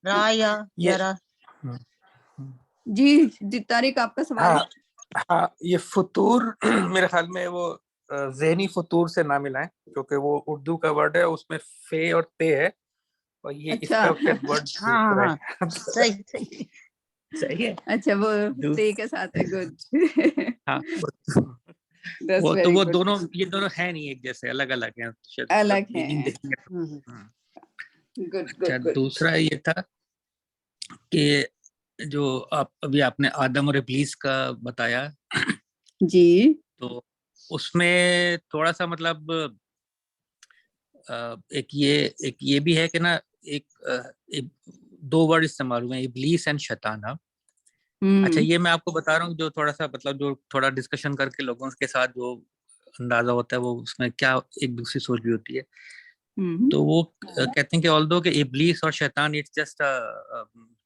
را یا یہ یرا. جی طارق آپ کا سوال ہاں ہے؟ ہاں یہ فطور میرے خیال میں وہ ذہنی فطور سے نہ ملائیں کیونکہ وہ اردو کا ورڈ ہے اس میں فے اور تے ہے اور یہ اس اچھا کا شاید ورڈ ہاں دوسرا ہاں ہے صحیح صحیح. صحیح ہے اچھا وہ دوس- تے کے ساتھ ہے. گڈ. ہاں That's وہ تو very وہ good. دونوں یہ دونوں ہیں نہیں ایک جیسے الگ الگ ہیں شاید الگ meaning ہیں. دیکھیں گے تو. ہوں. ہاں. گڈ اچھا گڈ گڈ. دوسرا یہ تھا کہ جو آپ نے آدم اور ابلیس کا بتایا جی تو اس میں تھوڑا سا مطلب ایک یہ بھی ہے کہ نا ایک دو ورڈ استعمال ہوئے ہیں ابلیس اینڈ شیطان. اچھا یہ میں آپ کو بتا رہا ہوں جو تھوڑا سا مطلب جو تھوڑا ڈسکشن کر کے لوگوں کے ساتھ جو اندازہ ہوتا ہے وہ اس میں کیا ایک دوسری سوچ بھی ہوتی ہے. تو وہ کہتے ہیں کہ although کہ ابلیس اور شیطان it's just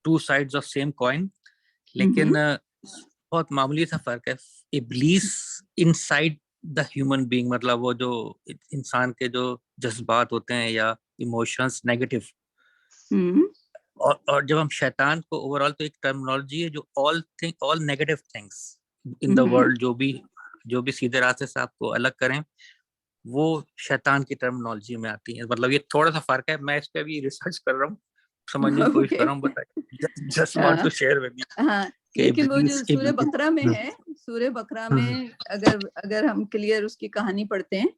two sides of same coin لیکن بہت معمولی سا فرق ہے. ابلیس inside the human being مطلب وہ جو انسان کے جو جذبات ہوتے ہیں یا ایموشنس نیگیٹو اور جب ہم شیطان کو اوور آل تو ایک ٹرمنالوجی ہے جو all negative things in the world جو بھی سیدھے راستے سے آپ کو الگ کریں وہ شیطان کی ٹرمنالوجی میں آتی ہے. مطلب یہ تھوڑا سا فرق ہے. میں اس پہ بھی ریسرچ کر رہا ہوں سمجھنے کی کوشش کر رہا ہوں but just want to share with you. ہاں لیکن وہ جو سورہ بقرہ میں ہے سورہ بقرہ میں اگر ہم کلیئر اس کی کہانی پڑھتے ہیں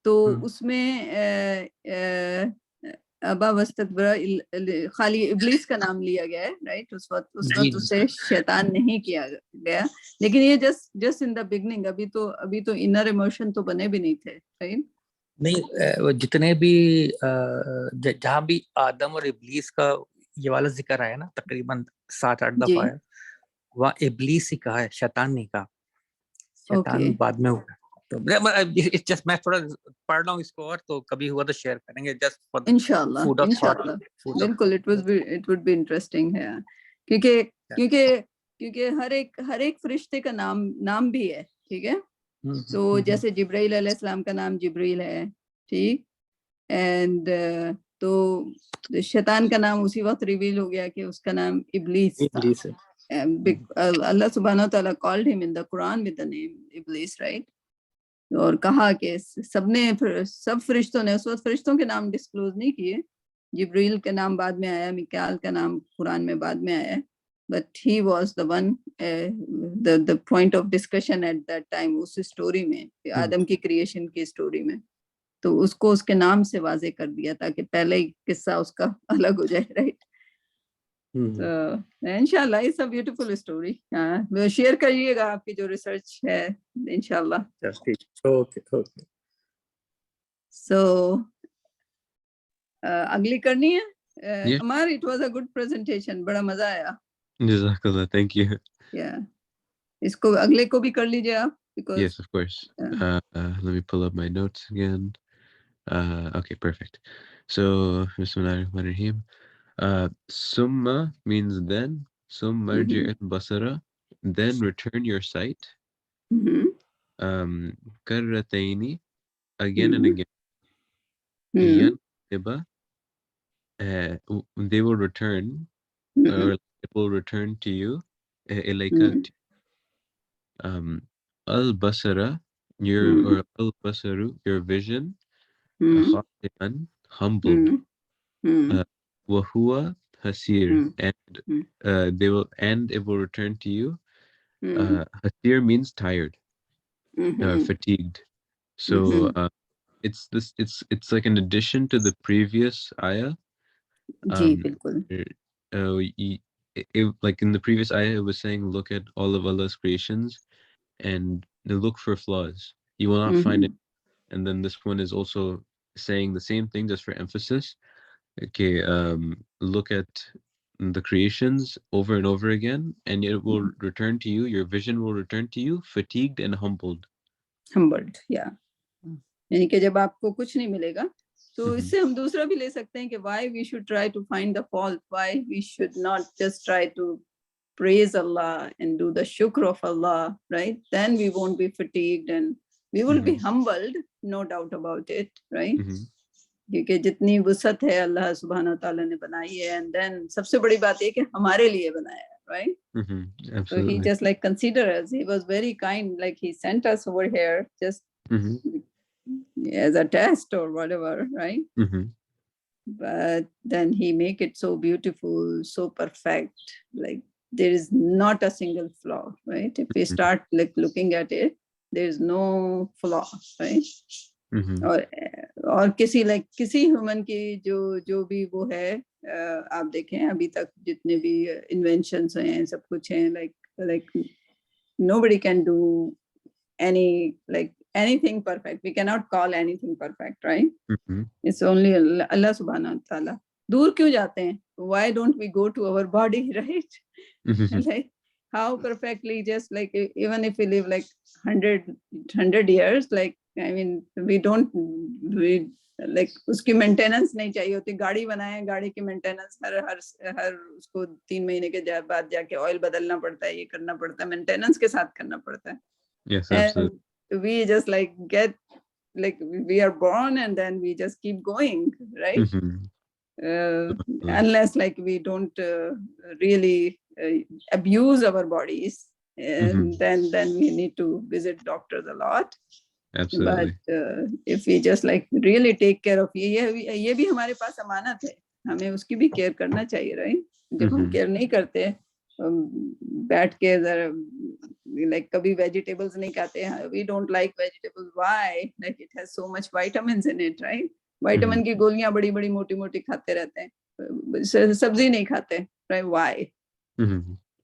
تو اس میں ابا واستکبر خالی ابلیس کا نام لیا گیا ہے رائٹ. اس وقت اسے شیطان نہیں کیا گیا لیکن یہ جسٹ ان دا بگننگ ابھی تو انر ایموشن تو بنے بھی نہیں تھے رائٹ. نہیں جتنے بھی جہاں بھی آدم اور ابلیس کا یہ والا ذکر آیا نا تقریباً 7-8 دفعہ ہے وہاں ابلیس ہی کہا ہے شیطان نہیں کہا. شیطان بعد میں ہوا. تو میں تھوڑا پڑھ رہا ہوں اس کو اور تو کبھی ہوا تو شیئر کریں گے جسٹ انشاءاللہ بالکل. اٹ وڈ بی انٹرسٹنگ ہے کیونکہ ہر ایک فرشتے کا نام بھی ہے ٹھیک ہے. تو جیسے جبرائیل علیہ السلام کا نام جبرائیل ہے ٹھیک اینڈ تو شیطان کا نام اسی وقت ریویل ہو گیا کہ اس کا نام ابلیس تھا. اللہ سبحانہ وتعالیٰ called him in the Quran with the name Iblis right. اور کہا کہ سب فرشتوں نے اس وقت فرشتوں کے نام ڈسکلوز نہیں کیے. جبریل کا نام بعد میں آیا میکائیل کا نام قرآن میں بعد میں آیا but he was the one the point of discussion at that time اس اسٹوری میں آدم کی کریشن کی اسٹوری میں. تو اس کو اس کے نام سے واضح کر دیا تاکہ پہلے ہی قصہ اس کا الگ ہو جائے رائٹ. انشاءاللہ it's a beautiful story. Share کریے گا آپ کی جو ریسرچ ہے انشاءاللہ. سو اگلی کرنی ہے ہماری. It was a good presentation بڑا مزہ آیا. جزاک اللہ تھینک یو. اس کو اگلے کو بھی کر لیجیے آپ. Yes, of course. Let me pull up my notes again. Okay, perfect. So, Bismillahirrahmanirrahim. Summa means then. Summa marji'il basara. Then return your sight. Karrataini. Again and again. Yaniba. They will return. Or it will return to you. Ilayka. Al-basara, al-basaru, your vision, khati'an, humbled, wa huwa hasir, and it will return to you. Hasir means tired, fatigued. So it's like an addition to the previous ayah. Like in the previous ayah, it was saying, look at all of Allah's creations and look for flaws. You will not find it. And then this one is also saying the same thing just for emphasis. Okay, look at the creations over and over again, and it will return to you. Your vision will return to you, fatigued and humbled. Yeah. یعنی کہ جب آپ کو کچھ نہیں ملے گا تو اس سے ہم دوسرا بھی لے سکتے ہیں کہ why we should try to find the fault, why we should not just try to praise Allah and do the shukr of Allah, right? Then we won't be fatigued and we will be humbled, no doubt about it, right? کیونکہ جتنی وسعت ہے اللہ سبحانہ تعالیٰ نے بنائی ہے, and then سب سے بڑی بات یہ کہ ہمارے لیے بنایا ہے, right? So he Absolutely. just like consider us. He was very kind, like he sent us over here just as a test or whatever, right? But then he make it so beautiful, so perfect, like there is not a single flaw, right? If we start like looking at it, there is no flaw, right? اور کسی like کسی human کی جو بھی وہ ہے, آپ دیکھیں ابھی تک جتنے بھی انوینشنس ہیں سب کچھ ہیں, like nobody can do anything perfect. We cannot call anything perfect, right? It's only Allah subhanahu wa ta'ala. دور کیوں جاتے ہیں? Why don't we go to our body, right? Like how perfectly, just like even if we live like 100 years, like I mean we like اس کی maintenance نہیں چاہیے ہوتی. گاڑی بنائے, گاڑی کی مینٹیننس ہر اس کو 3 مہینے کے بعد جا کے آئل بدلنا پڑتا ہے, یہ کرنا پڑتا ہے, مینٹیننس کے ساتھ کرنا پڑتا ہے. Yes, absolutely. And we just like get like we are born and then we just keep going, right? Unless like we don't really abuse our bodies, and then we need to visit doctors a lot. Absolutely. But if we just like really take care of یہ بھی ہمارے پاس امانت ہے, ہمیں اس کی بھی care کرنا چاہیے, right? جب ہم کیئر نہیں کرتے, بیٹھ کے like کبھی ویجیٹیبلز نہیں کھاتے, we don't like vegetables. Why? Like it has so much vitamins in it, right? Vitamin کی گولیاں بڑی بڑی موٹی موٹی کھاتے رہتے ہیں, سبزی نہیں کھاتے, right? Why?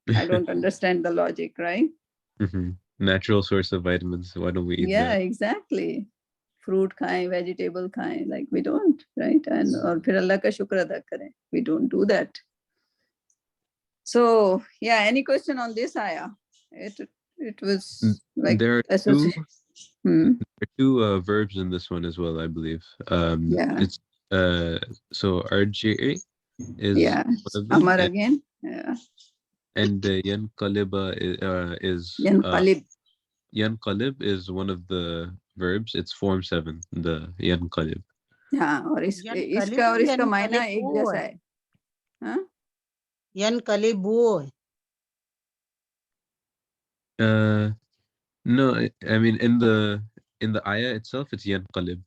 I don't understand the logic, right? Natural source of vitamins. Why don't we eat Yeah, that? exactly. Fruit کھائیں, vegetable کھائیں, like we don't, right? And اور پھر اللہ کا شکر ادا کریں, we don't do that. So yeah, any question on this ayah? It was like There are two verbs in this one as well, I believe. Yeah. It's so RJA is one of them. Amar again. Yeah. And yanqaliba is Yanqalib. yanqalib is one of the verbs. It's form 7, the yanqalib. ہاں, اور اس کا معنی ایک جیسا ہے. ہاں, ینقلبو. No, I mean in the ayah itself it's yanqalib.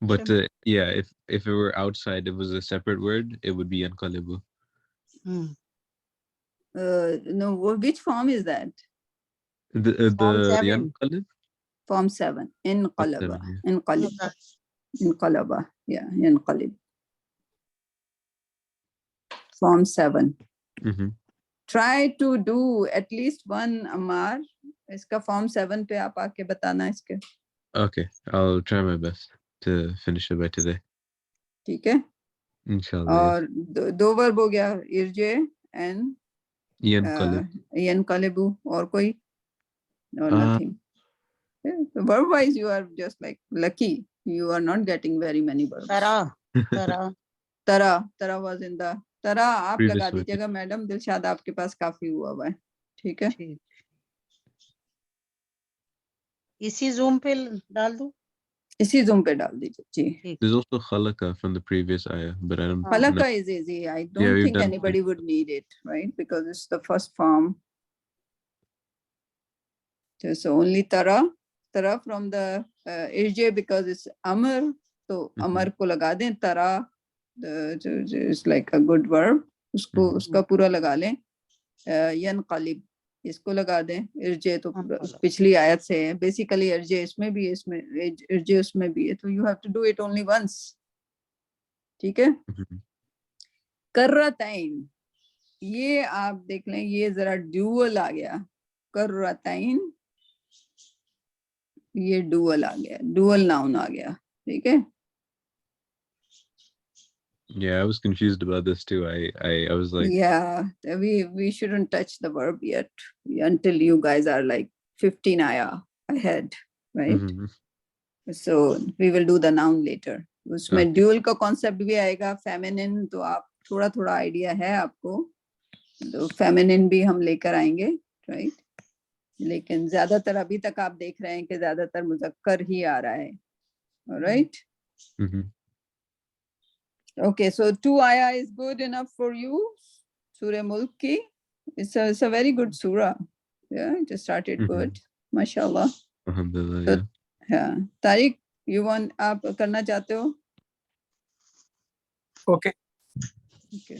But yeah, if it were outside, it was a separate word, it would be yanqalibu. No, which form is that? The Form 7. yanqalib? Form 7. Inqalaba. Inqalaba. Yeah, yanqalib. Form 7. Try to do at least one Ammar. اس کا form 7 پہ آپ آ کے بتانا اس کے. Okay, I'll try my best to finish it by today. ٹھیک ہے, Inshallah. اور 2 ورب ہو گیا, ارجے اینڈ ینقلبو, اور کوئی or nothing. Verb wise you are just like lucky, you are not getting very many verbs. tara was in the tara آپ لگا دیجیے گا میڈم, دلشاد آپ کے پاس کافی ہوا ہے. ٹھیک ہے, اسی زوم پہ ڈال دوں, اسی زوم پہ ڈال دیجیے. جی, There's also khalaqa from the previous ayah, but I don't khalaqa is easy. I don't think anybody would need it, right? Because it's the first form. So only tara from the irje, because it's amr, so amr ko laga dein. Tara is like a good verb, uska pura laga لیں. yanqalib اس کو لگا دیں. ارجے تو پچھلی آیت سے ہے basically, ارجے اس میں بھی ہے, اس میں ارجے اس میں بھی ہے, تو you have to do it only once. ٹھیک ہے. کرتین, یہ آپ دیکھ لیں, یہ ذرا ڈیول آ گیا. کرتین, یہ ڈوول آ گیا, ڈوول ناؤن آ گیا. ٹھیک ہے. Yeah, I was confused about this too. I was like, yeah, we shouldn't touch the verb yet until you guys are like 15 ayah ahead, right? So we will do the noun later. اس میں dual کا concept بھی آئے گا. Feminine تو آپ تھوڑا تھوڑا idea ہے آپ کو, تو فیمینن بھی ہم لے کر آئیں گے, رائٹ؟ لیکن زیادہ تر ابھی تک آپ دیکھ رہے ہیں کہ زیادہ تر مذکر ہی آ رہا ہے, right? Mhm. Okay, so 2 ayah is good enough for you. Surah Mulk ki. It's a very good surah. Yeah, it started good. MashaAllah. Alhamdulillah, So, yeah. yeah. Tariq, you want آپ کرنا چاہتے ہو؟ Okay. Okay.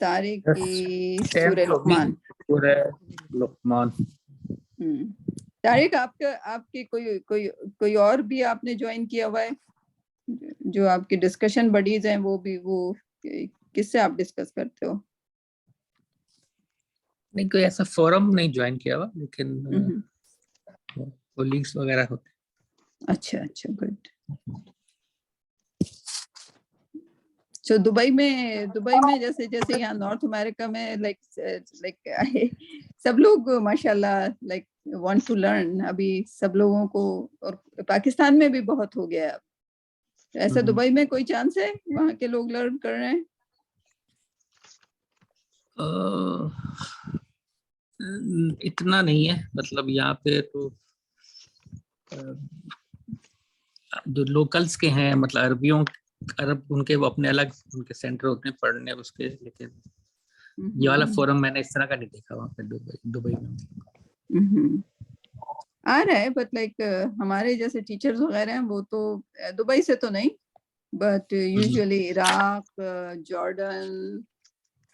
طارق کی 10 سورہ لقمان. سورہ لقمان. طارق آپ کی کوئی اور بھی آپ نے جوائن کیا ہوا ہے جو آپ کی ڈسکشن بڈیز ہیں وہ کس سے آپ ڈسکس کرتے ہو؟ نہیں کوئی ایسا فورم نہیں جوائن کیا ہوا لیکن کولیگز وغیرہ ہوتے. اچھا گڈ. سو دبئی میں جیسے یہاں نارتھ امریکہ میں لائک سب لوگ ماشاءاللہ لائک وانٹ ٹو لرن. ابھی سب لوگوں کو، اور پاکستان میں بھی بہت ہو گیا. ایسا دبئی میں کوئی چانس ہے وہاں کے لوگ لرن کر رہے ہیں؟ اتنا نہیں ہے، مطلب یہاں پہ تو جو لوکلز کے ہیں، مطلب عرب ان کے وہ اپنے الگ ان کے سینٹر ہوتے ہیں پڑھنے اس کے، لیکن یہ والا فورم میں نے اس طرح کا نہیں دیکھا وہاں پہ دبئی میں. آ رہا ہے بٹ لائک ہمارے جیسے ٹیچرز وغیرہ ہیں وہ تو دبئی سے تو نہیں، but usually Iraq, Jordan,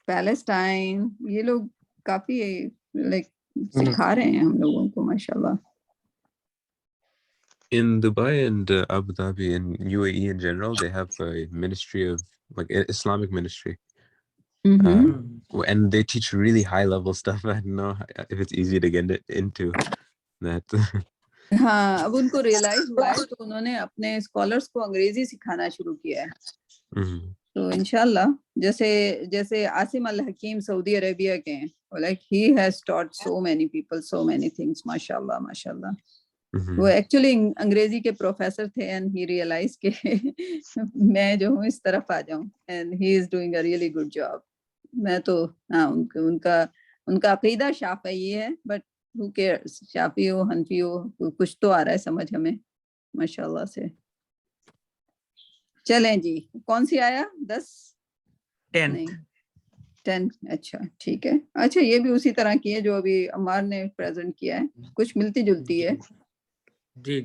Palestine, یہ لوگ کافی لائک سکھا رہے ہیں ہم لوگوں کو ماشاءاللہ. In Dubai and Abu Dhabi and UAE in general, they have a ministry of like Islamic ministry. And they teach really high level stuff. I don't know if it's easy to get into that. ہاں اب ان کو realise ہوا ہے تو انہوں نے اپنے scholars کو انگریزی سکھانا شروع کیا ہے. تو انشاءاللہ جیسے عاصم الحکیم سعودی عربیہ کے ہیں، like he has taught so many people so many things ماشاءاللہ. وہ ایکچولی انگریزی کے پروفیسر تھے اینڈ ہی ریئلائز کہ میں جو ہوں اس طرف آ جاؤں، and he is doing a really good job. میں تو ہاں ان کا عقیدہ شافعی ہے، بٹ who cares، شافعی ہو حنفی ہو کچھ تو آ رہا ہے سمجھ ہمیں ماشاءاللہ سے. چلیں جی، کون سی آیا 10؟ اچھا ٹھیک ہے. اچھا یہ بھی اسی طرح کی ہے جو ابھی عمار نے پریزنٹ کیا ہے، کچھ ملتی جلتی ہے. جی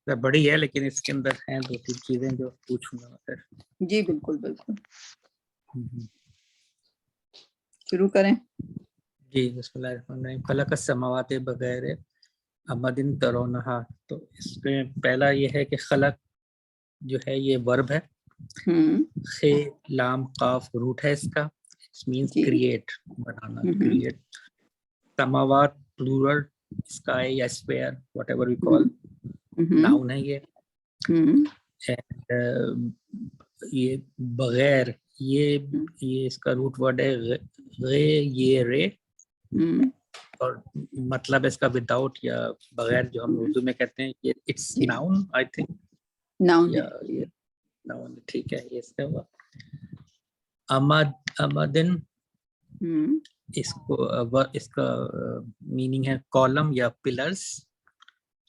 بڑی ہے لیکن اس کے اندر ہیں 2-3 چیزیں جو پوچھوں گا. جی بالکل شروع کریں. جی بسم اللہ الرحمن الرحیم. خلق السماوات بغیر عمد ترونہا. تو اس میں پہلا یہ ہے کہ خلق جو ہے یہ ورب ہے، خ لام قاف روٹ ہے اس کا، اٹ مینس کریٹ، بنانا، کریٹ. سماوات پلورل اس کا ہے یا sphere whatever we call, noun ہے یہ. یہ بغیر یہ اس کا روٹ ورڈ ہے غے یہ رے، اور مطلب اس کا وداؤٹ یا بغیر جو ہم اردو میں کہتے ہیں یہ it's noun, I think noun. ٹھیک ہے یہ اس کا ہوا. امدن اس کا میننگ ہے کالم یا پلرز.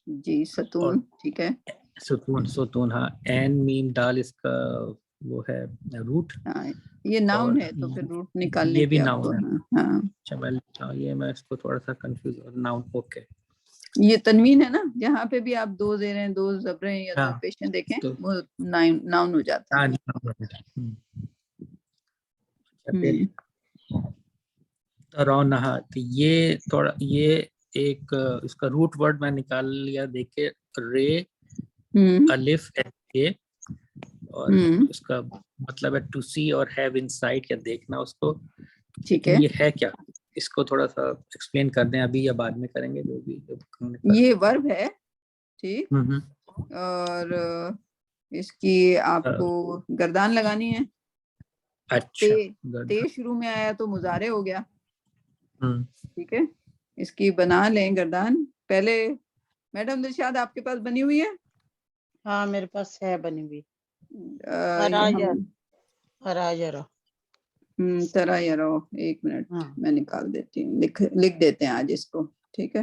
جی ستون، ٹھیک ہے ستون ہاں. این میم ڈال اس کا وہ ہے روٹ. یہ ناؤن ہے تو پھر روٹ نکالنے یہ بھی کی ناؤن ہے. ہاں اچھا یہ میں اس کو تھوڑا سا کنفیوز ناؤن. اوکے یہ تنوین ہے نا، جہاں پہ بھی آپ 2 زیریں 2 زبریں یا 2 پیشیں دیکھیں وہ ناؤن ہو جاتا ہے. رونہا تو یہ تھوڑا یہ ایک اس کا روٹ ورڈ میں نکال لیا دیکھے، رے الف اے، اور اس کا مطلب ہے ٹو سی اور ہیو ان سائٹ، یا دیکھنا اس کو. ٹھیک ہے یہ ہے کیا، اس کو تھوڑا سا ایکسپلین کر دیں ابھی یا بعد میں کریں گے جو بھی. یہ ورب ہے ٹھیک، اور اس کی آپ کو گردان لگانی ہے. اچھا تے شروع میں آیا تو مضارع ہو گیا. ٹھیک ہے اس کی بنا لیں گردان. پہلے میڈم دلشاد آپ کے پاس بنی ہوئی ہے؟ ہاں میرے پاس ہے بنی ہوئی. ترا یرو، ایک منٹ میں نکال دیتی ہوں، لکھ دیتے ہیں آج اس کو. ٹھیک ہے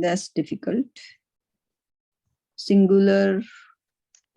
That's difficult. Singular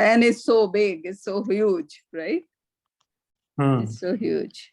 and it's so big, it's so huge, right? It's so huge.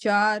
4,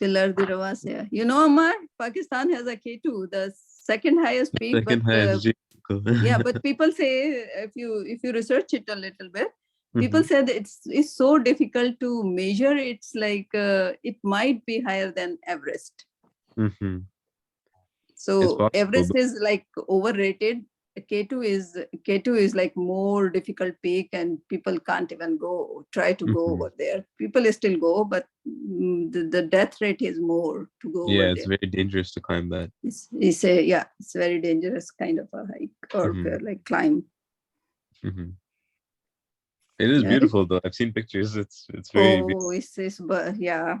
Pillar the Ravasya. You know, Amar, Pakistan has a K2, the second highest peak. Second highest peak. Yeah, but people say, if you research it a little bit, people say that it's so difficult to measure. It's like it might be higher than Everest. So Everest is like overrated. K2 is like more difficult peak, and people can't even try to go over there. People still go, but the death rate is more to go over it's there. very dangerous to climb that. It's very dangerous kind of a hike or like climb. It is beautiful though. I've seen pictures. It's very but yeah.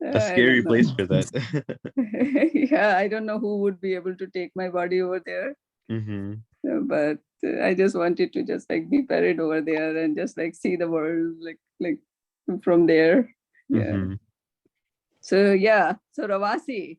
a scary place for that. Yeah, I don't know who would be able to take my body over there. But I just wanted to just like be buried over there and just like see the world like from there. Yeah. So Rawasi.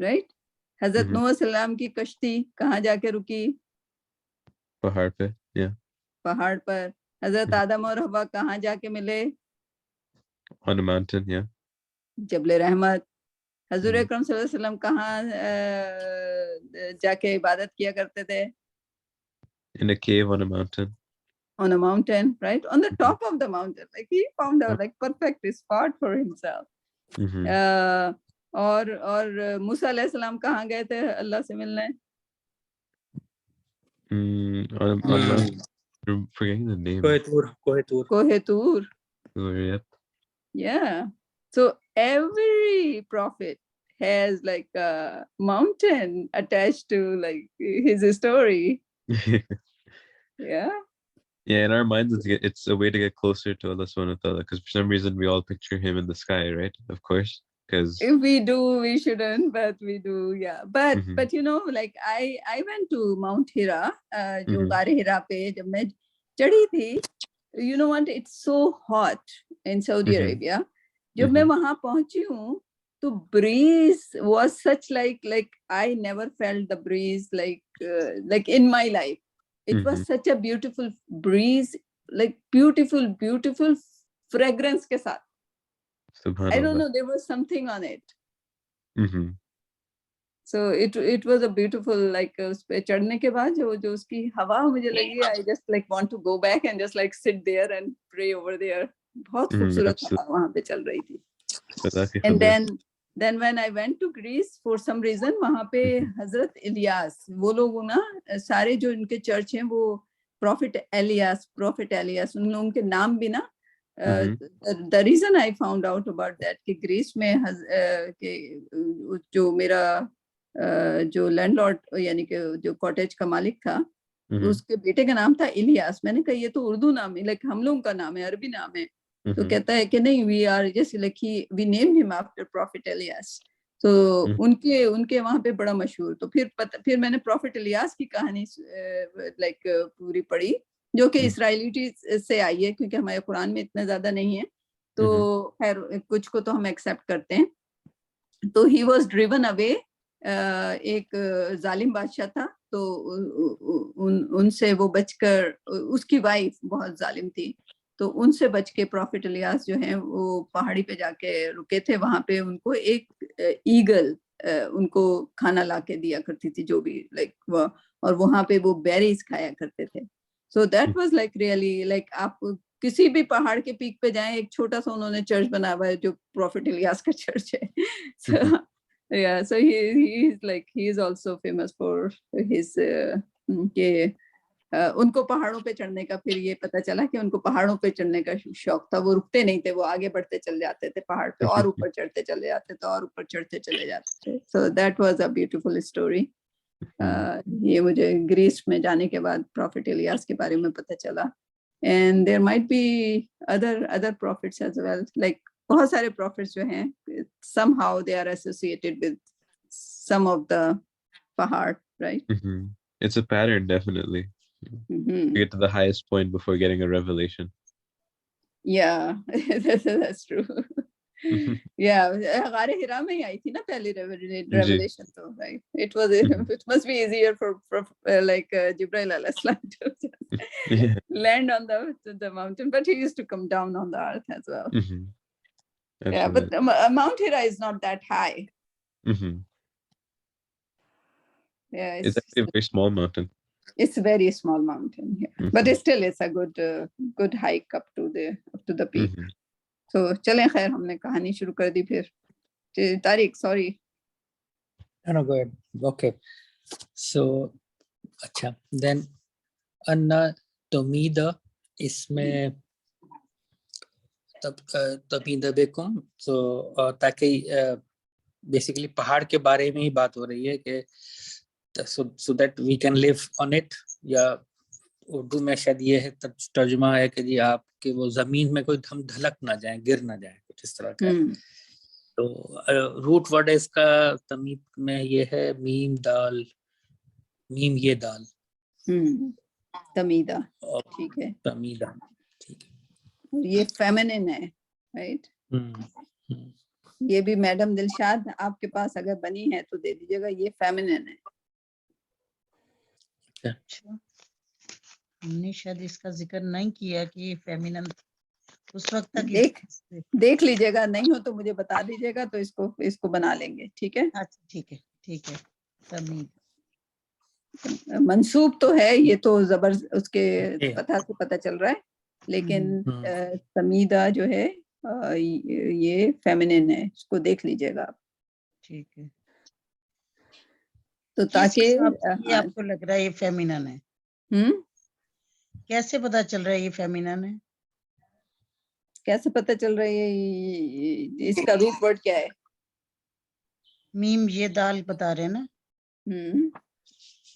right? حضرت نوح علیہ السلام کی کشتی کہاں جا کے رکی؟ پہاڑ پہ. Yeah. پہاڑ پر. حضرت آدم اور حوا کہاں جا کے ملے؟ On a mountain. Yeah. جبل رحمت. حضور اکرم صلی اللہ علیہ وسلم کہاں جا کے عبادت کیا کرتے تھے؟ In a cave on a mountain. On a mountain, right? On the top of the mountain. Like he found a like perfect spot for himself. اور موسیٰ علیہ السلام کہاں گئے تھے اللہ سے ملنے؟ I'm forgetting the name. کوہ طور. Yep. Yeah. So every prophet has like a mountain attached to like his story. Yeah. Yeah, in our minds, it's a way to get closer to Allah subhanahu wa ta'ala, because for some reason we all picture him in the sky, right? Of course, because if we do, we shouldn't, but we do, yeah. But you know, like I went to Mount Hira, jo Ghar Hira pe jab main chadi thi, you know what? It's so hot in Saudi Arabia. Jab main wahan pahunchi hu, to breeze was such like I never felt the breeze like in my life. It was such a beautiful breeze, like beautiful fragrance ke saath. Subhanallah. I don't know, there was something on it. So it was a beautiful, like us pe chadne ke baad jo uski hawa mujhe lagi, I just like want to go back and just like sit there and pray over there. Bahut khoobsurat hawa wahan pe chal rahi thi. And then when I went to Greece, for some reason wahan pe Hazrat Ilyas, wo log na sare jo inke church hain wo Prophet Elias, unke naam bhi na the reason I found out about that کہ grease میں جو میرا جو land lord یعنی کہ جو cottage کا مالک تھا اس کے بیٹے کا نام تھا الیاس. میں نے کہا یہ تو اردو نام ہے, لائک ہم لوگوں کا نام ہے, عربی نام ہے. تو کہتا ہے کہ نہیں, we are just like we name ہم آفٹر پروفیٹ الیاس. تو ان کے وہاں پہ بڑا مشہور. تو پھر میں نے پروفیٹ الیاس کی کہانی لائک پوری پڑھی, جو کہ اسرائیلیٹی سے آئی ہے, کیونکہ ہمارے قرآن میں اتنا زیادہ نہیں ہے. تو خیر کچھ کو تو ہم ایکسیپٹ کرتے ہیں. تو ہی واز ڈریون اوے, ایک ظالم بادشاہ تھا, تو ان سے وہ بچ کر, اس کی وائف بہت ظالم تھی, تو ان سے بچ کے پروفیٹ الیاس جو ہیں وہ پہاڑی پہ جا کے رکے تھے. وہاں پہ ان کو ایک ایگل ان کو کھانا لا کے دیا کرتی تھی, جو بھی لائک, اور وہاں پہ وہ بیریز کھایا کرتے تھے. So that was like really like آپ کسی بھی پہاڑ کے پیک پہ جائیں, ایک چھوٹا سا انہوں نے چرچ بنا ہوا ہے جو پروفیٹ الیاس کا چرچ ہے. So yeah, so he is also famous for his کہ ان کو پہاڑوں پہ چڑھنے کا, پھر یہ پتا چلا کہ ان کو پہاڑوں پہ چڑھنے کا شوق تھا. وہ رکتے نہیں تھے, وہ آگے بڑھتے چل جاتے تھے پہاڑ پہ, اور اوپر چڑھتے چلے جاتے تھے, اور اوپر چڑھتے چلے جاتے تھے. So that was a beautiful story. یہ مجھے گریس میں جانے کے بعد پروفیٹ الیاس کے بارے میں پتہ چلا. And there might be other prophets as well, like بہت سارے prophets جو ہیں somehow they are associated with some of the pahad, right? It's a pattern, definitely. You get to the highest point before getting a revelation. Yeah, that's true. Yeah, غار ہرا میں ہی آئی تھی نا پہلی ریویلیشن, تو right, it must be easier for like Jibril alayhi salam to land on the mountain, but he used to come down on the earth as well. Yeah, but Mount Hira is not that high. Yeah, it's actually a very small mountain. It's a very small mountain, yeah. But still it's a good hike up to the peak. So چلیں خیر, ہم نے کہانی شروع کر دی. پھر Tariq, sorry. No, go ahead. Okay. So اچھا, then انا تمیدہ, اس میں تمیدہ بیکم, تو تاکہ بیسیکلی پہاڑ کے بارے میں ہی بات ہو رہی ہے کہ so that we can live on it, یا اردو میں شاید یہ ہے ترجمہ ہے کہ جی آپ کہ وہ زمین میں کوئی ہم دھلک نہ جائیں, گر نہ جائیں, کچھ اس طرح کا. تو روٹ ورڈ اس کا تمید میں یہ ہے میم دال, میم یہ دال, تمیدہ. ٹھیک ہے, تمیدہ, ٹھیک ہے. یہ فیمنن ہے, رائٹ. یہ بھی میڈم دلشاد آپ کے پاس اگر بنی ہے تو دے دیجیے گا, یہ فیمنن ہے. اچھا ہم نے شاید اس کا ذکر نہیں کیا کہ یہ فیمینن اس وقت تک دیکھ لیجیے گا, نہیں ہو تو مجھے بتا دیجیے گا, تو اس کو بنا لیں گے. ٹھیک ہے, اچھا ٹھیک ہے تمید منصوب تو ہے, یہ تو زبر اس کے فتح سے پتہ چل رہا ہے, لیکن تمیدہ جو ہے یہ فیمنن ہے, اس کو دیکھ لیجیے گا آپ. ٹھیک ہے, تو کس تاکہ حساب سے آپ کو لگ رہا ہے یہ فیمینن ہے؟ کیسے پتا چل رہا ہے یہ فیمینن ہے؟ کیسے پتہ چل رہا ہے, اس کا روٹ ورڈ کیا ہے؟ میم یہ دال بتا رہے ہیں نا.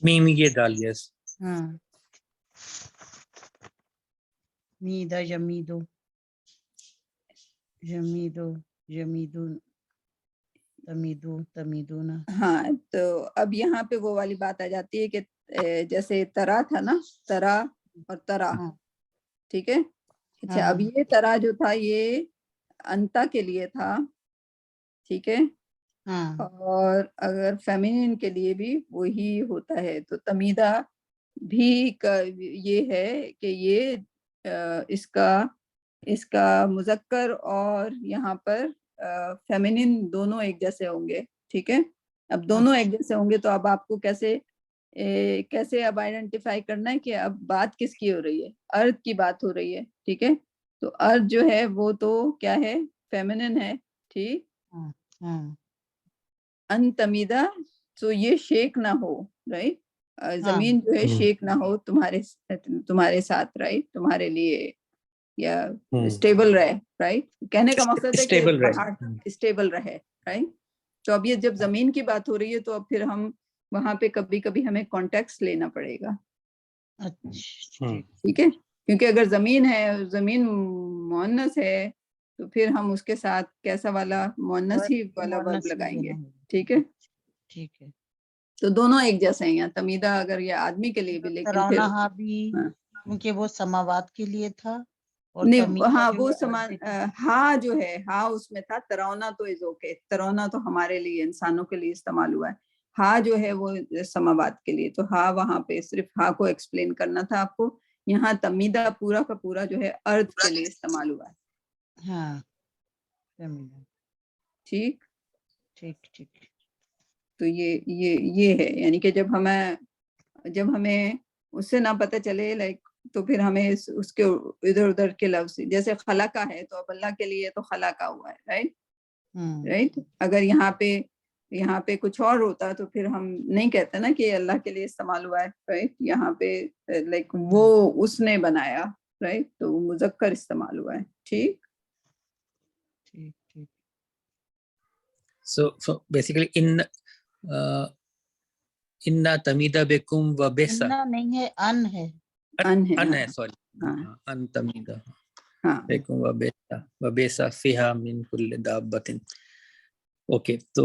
میم یہ دال, یس. ہاں میدہ یمیدو یمیدو یمیدون تمیدو تمیدونا. ہاں تو اب یہاں پہ وہ والی بات آ جاتی ہے کہ جیسے ترا تھا نا, ترا اور ترا, ٹھیک ہے. اچھا اب یہ ترا جو تھا یہ انتا کے لیے تھا, ٹھیک ہے, اور اگر فیمینن کے لیے بھی وہی ہوتا ہے. تو تمیدہ بھی یہ ہے کہ یہ اس کا مذکر اور یہاں پر فیمینن دونوں ایک جیسے ہوں گے, ٹھیک ہے. اب دونوں ایک جیسے ہوں گے تو اب آپ کو کیسے اب آئیڈینٹیفائی کرنا ہے کہ اب بات کس کی ہو رہی ہے؟ ارد کی بات ہو رہی ہے, ٹھیک ہے. تو ارد جو ہے وہ تو کیا ہے, فیمنن ہے, ٹھیک. ان تمیدہ, تو یہ شیک نہ ہو, رائٹ, زمین جو ہے شیک نہ ہو تمہارے ساتھ, رائٹ, تمہارے لیے, یا اسٹیبل رہے, رائٹ. کہنے کا مقصد ہے کہ پہاڑ اسٹیبل رہے, رائٹ. تو اب یہ جب زمین کی بات ہو رہی ہے تو اب پھر ہم وہاں پہ کبھی ہمیں کانٹیکسٹ لینا پڑے گا, ٹھیک ہے. کیونکہ اگر زمین ہے, زمین مؤنث ہے, تو پھر ہم اس کے ساتھ کیسا والا مؤنث ہی والا ورب لگائیں گے, ٹھیک ہے. ٹھیک ہے, تو دونوں ایک جیسے ہیں, تمیدہ اگر یہ آدمی کے لیے بھی, لیکن پھر کیونکہ وہ سماوات کے لیے تھا, اور نہیں, ہاں وہ ہاں جو ہے, ہاں اس میں تھا. ترونا تو از اوکے, ترونا تو ہمارے لیے انسانوں کے لیے استعمال ہوا ہے. ہاں جو ہے وہ سماوات کے لیے, تو ہاں وہاں پہ صرف ہاں کو ایکسپلین کرنا تھا آپ کو. یہاں تمیدہ پورا کا پورا جو ہے ارد کے لیے استعمال ہوا ہے. ہاں ٹھیک ٹھیک. تو یہ ہے, یعنی کہ جب ہمیں اس سے نہ پتہ چلے, لائک, تو پھر ہمیں اس کے ادھر ادھر کے لفظ, جیسے خلقہ ہے تو اب اللہ کے لیے تو خلقہ ہوا ہے, رائٹ. اگر یہاں پہ کچھ اور ہوتا تو پھر ہم نہیں کہتے نا کہ اللہ کے لیے استعمال ہوا ہے, رائٹ. یہاں پہ لائک وہ اس نے بنایا, رائٹ, تو مذکر استعمال ہوا ہے, ٹھیک. So basically inna tamida bikum wa bisa. نہیں ہے, ان ہے, ان ہے, سوری, ان تمیدہ bikum wa bisa fiha min kulli dabbatin. Okay, تو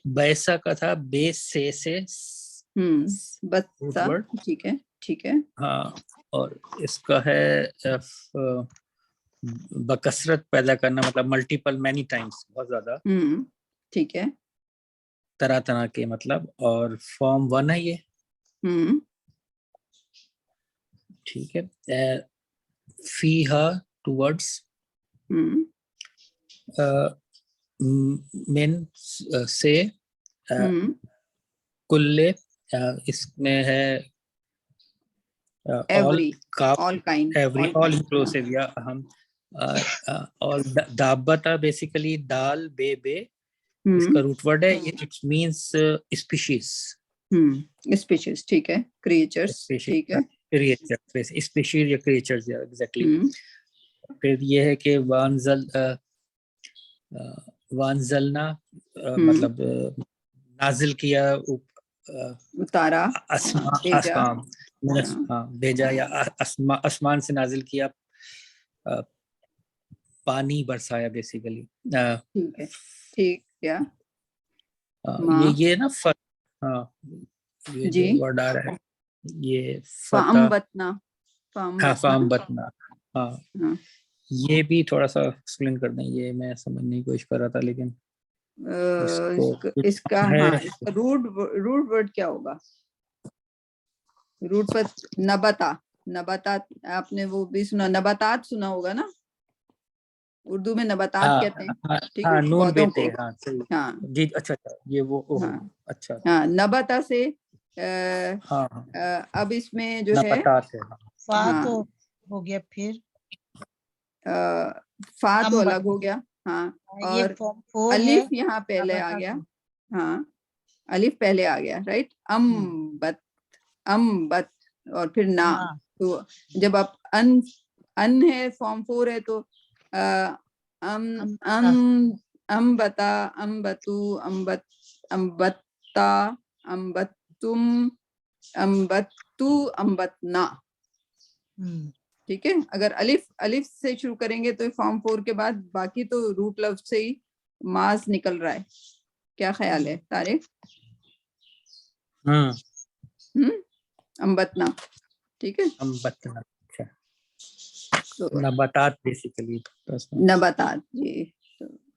بیسا کا تھا بے سے بس, ٹھیک ہے. ہاں, اور اس کا ہے بکثرت پیدا کرنا, مطلب ملٹیپل, مینی ٹائمز, بہت زیادہ, ٹھیک ہے. طرح کے مطلب, اور فارم 1 ہے یہ, ٹھیک ہے. فیہا ٹورڈز, من سے, کلے, اس میں ہے ایوری, آل انکلوسیو, یا ہم, اور دابتا بیسیکلی دال بے, اس کا روٹ ورڈ ہے, اٹ مینس اسپیشیز, ٹھیک ہے. کریچرز, ٹھیک ہے. اسپیشیز یا کریچرز, ایگزیکٹلی. پھر یہ ہے کہ وانزلنا, مطلب نازل کیا, اتارا, اسمان, بھیجا, یا آسمان سے نازل کیا, پانی برسایا بیسیکلی, ٹھیک ہے. ٹھیک کیا یہ نا, ہاں, یہ جو ورڈ آ رہا ہے یہ فَأَنبَتْنَا, فَأَنبَتْنَا, ہاں, یہ بھی تھوڑا سا ایکسپلین کر دیں, یہ میں سمجھنے کی کوشش کر رہا تھا لیکن اس کا روٹ ورڈ کیا ہوگا؟ روٹ پر نباتات آپ نے وہ بھی سنا, نباتات سنا ہوگا نا, اردو میں نباتات کہتے ہیں, ٹھیک ہے, نون پودوں بیٹے, کو. ہاں صحیح, ہاں جی اچھا یہ وہ اچھا ہاں نباتا سے ہاں اب اس میں جو ہے نباتات ہے. فا ہاں تو ہو گیا, پھر فا تو امبت. الگ ہو گیا, ہاں, یہ اور فارم 4 ہے. الف یہاں پہلے آ نباتات گیا, میں. ہاں الف پہلے آ گیا, رائٹ, امبت اور پھر نا. نا. تو جب آپ ان ہے فارم 4 ہے تو امبتا. امبتا, امبتو, امبتا, امبتم, امبتو, امبتنا. ٹھیک ہے, اگر الف سے شروع کریں گے تو فارم 4 کے بعد باقی تو روٹ لفظ سے ہی ماز نکل رہا ہے. کیا خیال ہے طارق؟ امبتنا, ٹھیک ہے, امبتنا, اچھا تو نباتات بیسیکلی نباتات, جی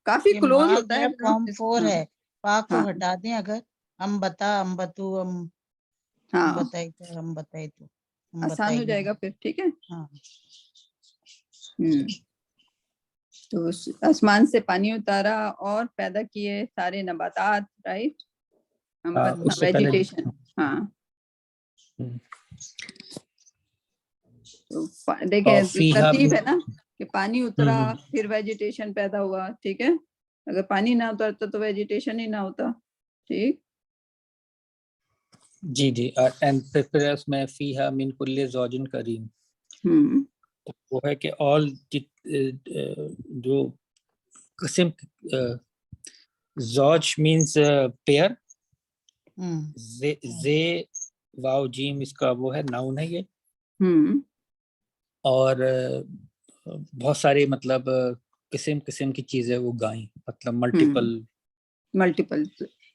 کافی یہ کلوز ماز ہوتا ہے, ہے فارم 4 ہے. پا کو ہاں ہٹا دیں, اگر امبتا, امبتو, ہاں امبتائی تو آسان ہو جائے گا پھر, ٹھیک ہے. ہاں. تو آسمان سے پانی اتارا اور پیدا کیے سارے نباتات, رائٹ, اس سے پہلے ویجیٹیشن. ہاں دیکھیں ترتیب ہے نا کہ پانی اترا پھر ویجیٹیشن پیدا ہوا, ٹھیک ہے. اگر پانی نہ اترتا تو ویجیٹیشن ہی نہ ہوتا, ٹھیک. جی پھر اس میں فیہا من کل زوج کریم, وہ ہے کہ آل جو قسم, زوج مینز پیئر, زے واو جیم اس کا وہ ہے ناؤن ہے یہ, اور بہت ساری مطلب قسم کی چیزیں اگائیں, مطلب ملٹیپل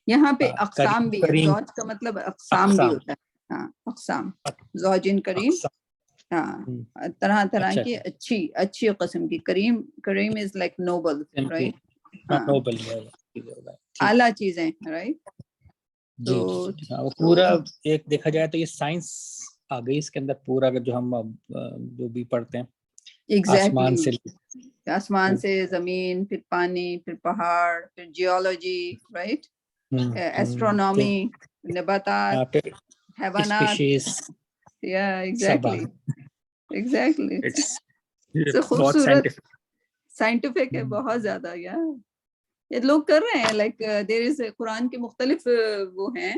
یہاں پہ اقسام بھی ہے, زوج کا مطلب اقسام بھی ہوتا ہے. ہاں اقسام, زوجن کریم, ہاں طرح طرح کی اچھی قسم کی. Cream is like noble, right, noble اعلیٰ چیزیں, رائٹ. جی وہ پورا ایک دیکھا جائے تو یہ سائنس آ گئی اس کے اندر پورا, جو ہم جو بھی پڑھتے ہیں آسمان سے زمین, پھر پانی, پھر پہاڑ, پھر جیولوجی, رائٹ, ایسٹرونومی, نباتات, حیوانات. ایگزیکٹلی خوبصورت سائنٹیفک ہے بہت زیادہ. یہ لوگ کر رہے ہیں, لائک دیر از قرآن کے مختلف وہ ہیں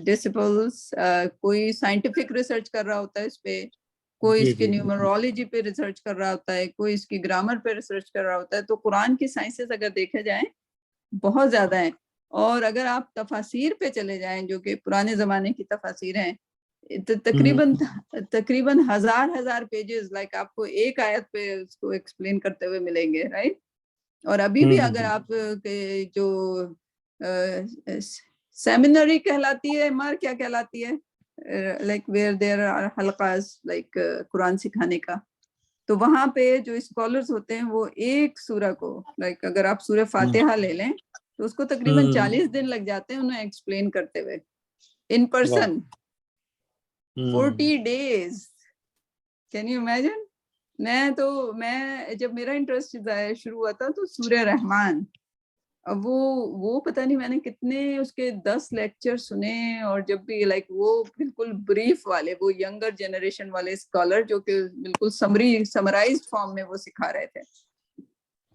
ڈسپلس, کوئی سائنٹیفک ریسرچ کر رہا ہوتا ہے اس پہ, کوئی اس کے نیومرولوجی پہ ریسرچ کر رہا ہوتا ہے, کوئی اس کی گرامر پہ ریسرچ کر رہا ہوتا ہے. تو قرآن کی سائنسز اگر دیکھے جائیں بہت زیادہ ہیں. اور اگر آپ تفاسیر پہ چلے جائیں جو کہ پرانے زمانے کی تفاسیر ہیں, تقریباً ہزار پیجز, لائک آپ کو ایک آیت پہ اس کو ایکسپلین کرتے ہوئے ملیں گے, رائٹ. اور ابھی بھی اگر آپ کے جو سیمینری کہلاتی ہے, مار کیا کہلاتی ہے, لائک ویئر دیر آر حلقاز لائک قرآن سکھانے کا, تو وہاں پہ جو اسکالرز ہوتے ہیں وہ ایک سورہ کو, لائک اگر آپ سورہ فاتحہ لے لیں تو اس کو تقریباً 40 دن لگ جاتے ہیں انہیں ایکسپلین کرتے ہوئے, in person 40 days. Can you imagine? میں جب میرا انٹرسٹ شروع ہوا تھا تو سورہ رحمان, اب وہ پتہ نہیں میں نے کتنے اس کے 10 لیکچر سنے, اور جب بھی لائک وہ بالکل بریف والے, وہ ینگر جنریشن والے اسکالر جو کہ بالکل سمرائزڈ فارم میں وہ سکھا رہے تھے.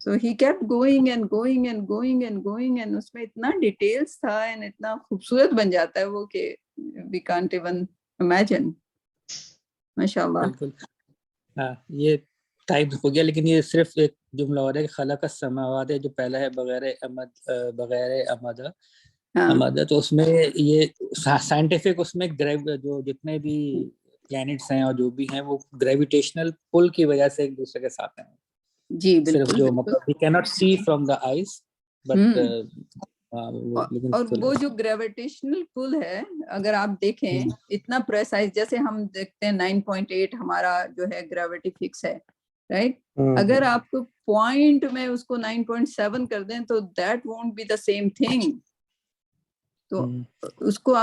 So he kept going and going and going and going, and اس میں اتنا ڈیٹیلس تھا اینڈ اتنا خوبصورت بن جاتا ہے وہ کہ وی کانٹ ایون امیجن. ماشاء اللہ. بالکل یہ ٹائپ ہو گیا, لیکن یہ صرف ایک جملہ اور ہے کہ خلق السماوات ہے جو پہلا ہے بغیر امد, تو اس میں یہ سائنٹیفک اس میں جو جتنے بھی پلینٹس ہیں اور جو بھی ہیں وہ گریویٹیشنل پل کی وجہ سے ایک دوسرے کے ساتھ ہیں. جی بالکل, صرف جو مطلب we cannot see from the eyes but اور وہ جو گریویٹیشنل پل ہے اگر آپ دیکھیں اتنا پریسائز, جیسے ہم دیکھتے ہیں 9.8 ہمارا جو ہے گریویٹی فکس ہے, right? اگر آپ کو پوائنٹ میں اس کو 9.7 کر دیں تو that won't be the same thing. تو اس کو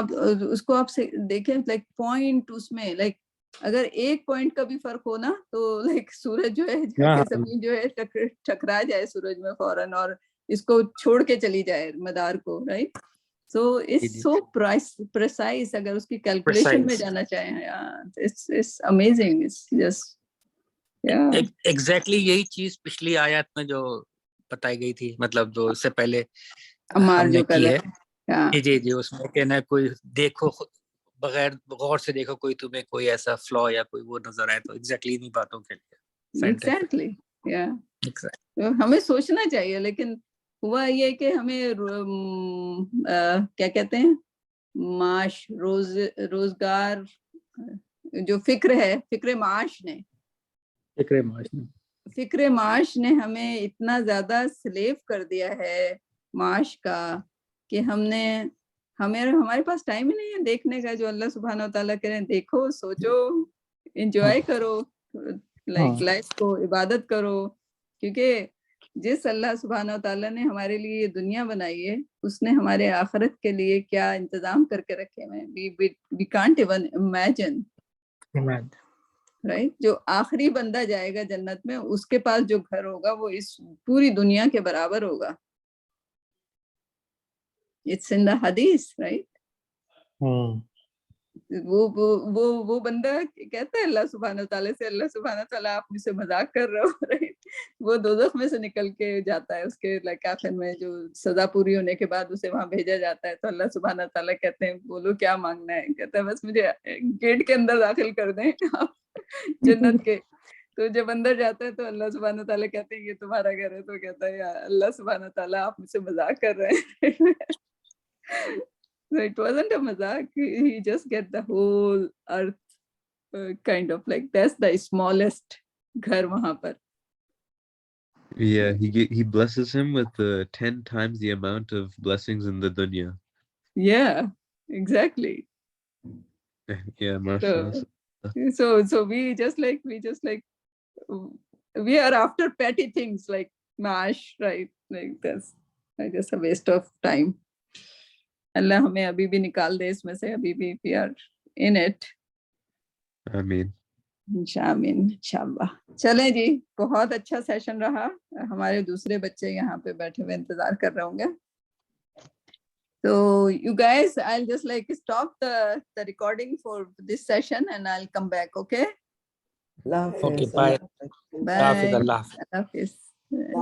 آپ سے دیکھیں لائک پوائنٹ اس میں لائک اگر ایک پوائنٹ کا بھی فرق ہو نا تو لائک سورج جو ہے زمین جو ہے ٹکرا جائے سورج میں فوراً اور اس کو چھوڑ کے چلی جائے مدار کو, right? So it's so precise. اگر اس کی کیلکولیشن میں جانا چاہیں, it's amazing. It's just exactly یہی چیز پچھلی آیات میں جو بتائی گئی تھی, مطلب جو اس سے پہلے عمار ہم نے جو کر کی رہے ہے. جی اس میں کہنا ہے کوئی دیکھو بغیر غور سے دیکھو کوئی تمہیں کوئی ایسا فلا یا کوئی وہ نظر آئے, تو ایگزیکٹلی انہی باتوں کے لیے ایگزیکٹلی ہمیں سوچنا چاہیے. لیکن ہوا یہ کہ ہمیں کیا کہتے ہیں معاش روزگار جو فکر ہے, فکر معاش نے ہمیں اتنا زیادہ سلیو کر دیا ہے معاش کا کہ ہمارے پاس ٹائم ہی نہیں ہے دیکھنے کا. جو اللہ سبحانہ و تعالیٰ کہہ رہے ہیں دیکھو, سوچو, انجوائے کرو لائک لائف کو, عبادت کرو. کیونکہ جس اللہ سبحانہ و تعالیٰ نے ہمارے لیے یہ دنیا بنائی ہے اس نے ہمارے آخرت کے لیے کیا انتظام کر کے رکھے ہوئے, we can't even imagine. Right? جو آخری بندہ جائے گا جنت میں, اس کے پاس جو گھر ہوگا وہ اس پوری دنیا کے برابر ہوگا. اٹس ان دا حدیث, رائٹ؟ وہ بندہ کہتا ہے اللہ سبحانہ تعالیٰ سے, اللہ سبحانہ تعالیٰ آپ مجھ سے مذاق کر رہے ہو, رائٹ؟ وہ دوزخ میں سے نکل کے جاتا ہے, اس کے آخر میں جو سزا پوری ہونے کے بعد اسے وہاں بھیجا جاتا ہے. تو اللہ سبحانہ تعالیٰ کہتے ہیں بولو کیا مانگنا ہے؟ کہتا ہے بس مجھے گیٹ کے اندر داخل کر دیں آپ جنت کے. تو جب اندر جاتا ہے تو اللہ سبحانہ تعالیٰ کہتے ہیں یہ تمہارا گھر ہے. تو کہتا ہے یا اللہ سبحانہ تعالیٰ آپ مجھ سے مذاق کر رہے ہیں. So it wasn't a mazak. He just get the whole earth kind of like that's the smallest ghar wahan par. Yeah, he blesses him with 10 times the amount of blessings in the dunya. Yeah, exactly. Yeah, mashallah. So we just like we are after petty things like maash, right? Like that's just a waste of time. اللہ ہمیں ابھی بھی نکال دے اس میں سے, ابھی بھی we are in it. آمین انشاءاللہ. چلیں جی, بہت اچھا سیشن رہا. ہمارے دوسرے بچے یہاں پہ بیٹھے ہوئے انتظار کر رہے ہوں گے. So you guys, I'll just like stop the recording for this session and I'll come back, okay? Okay, bye. Bye. Allah Hafiz. Allah Hafiz.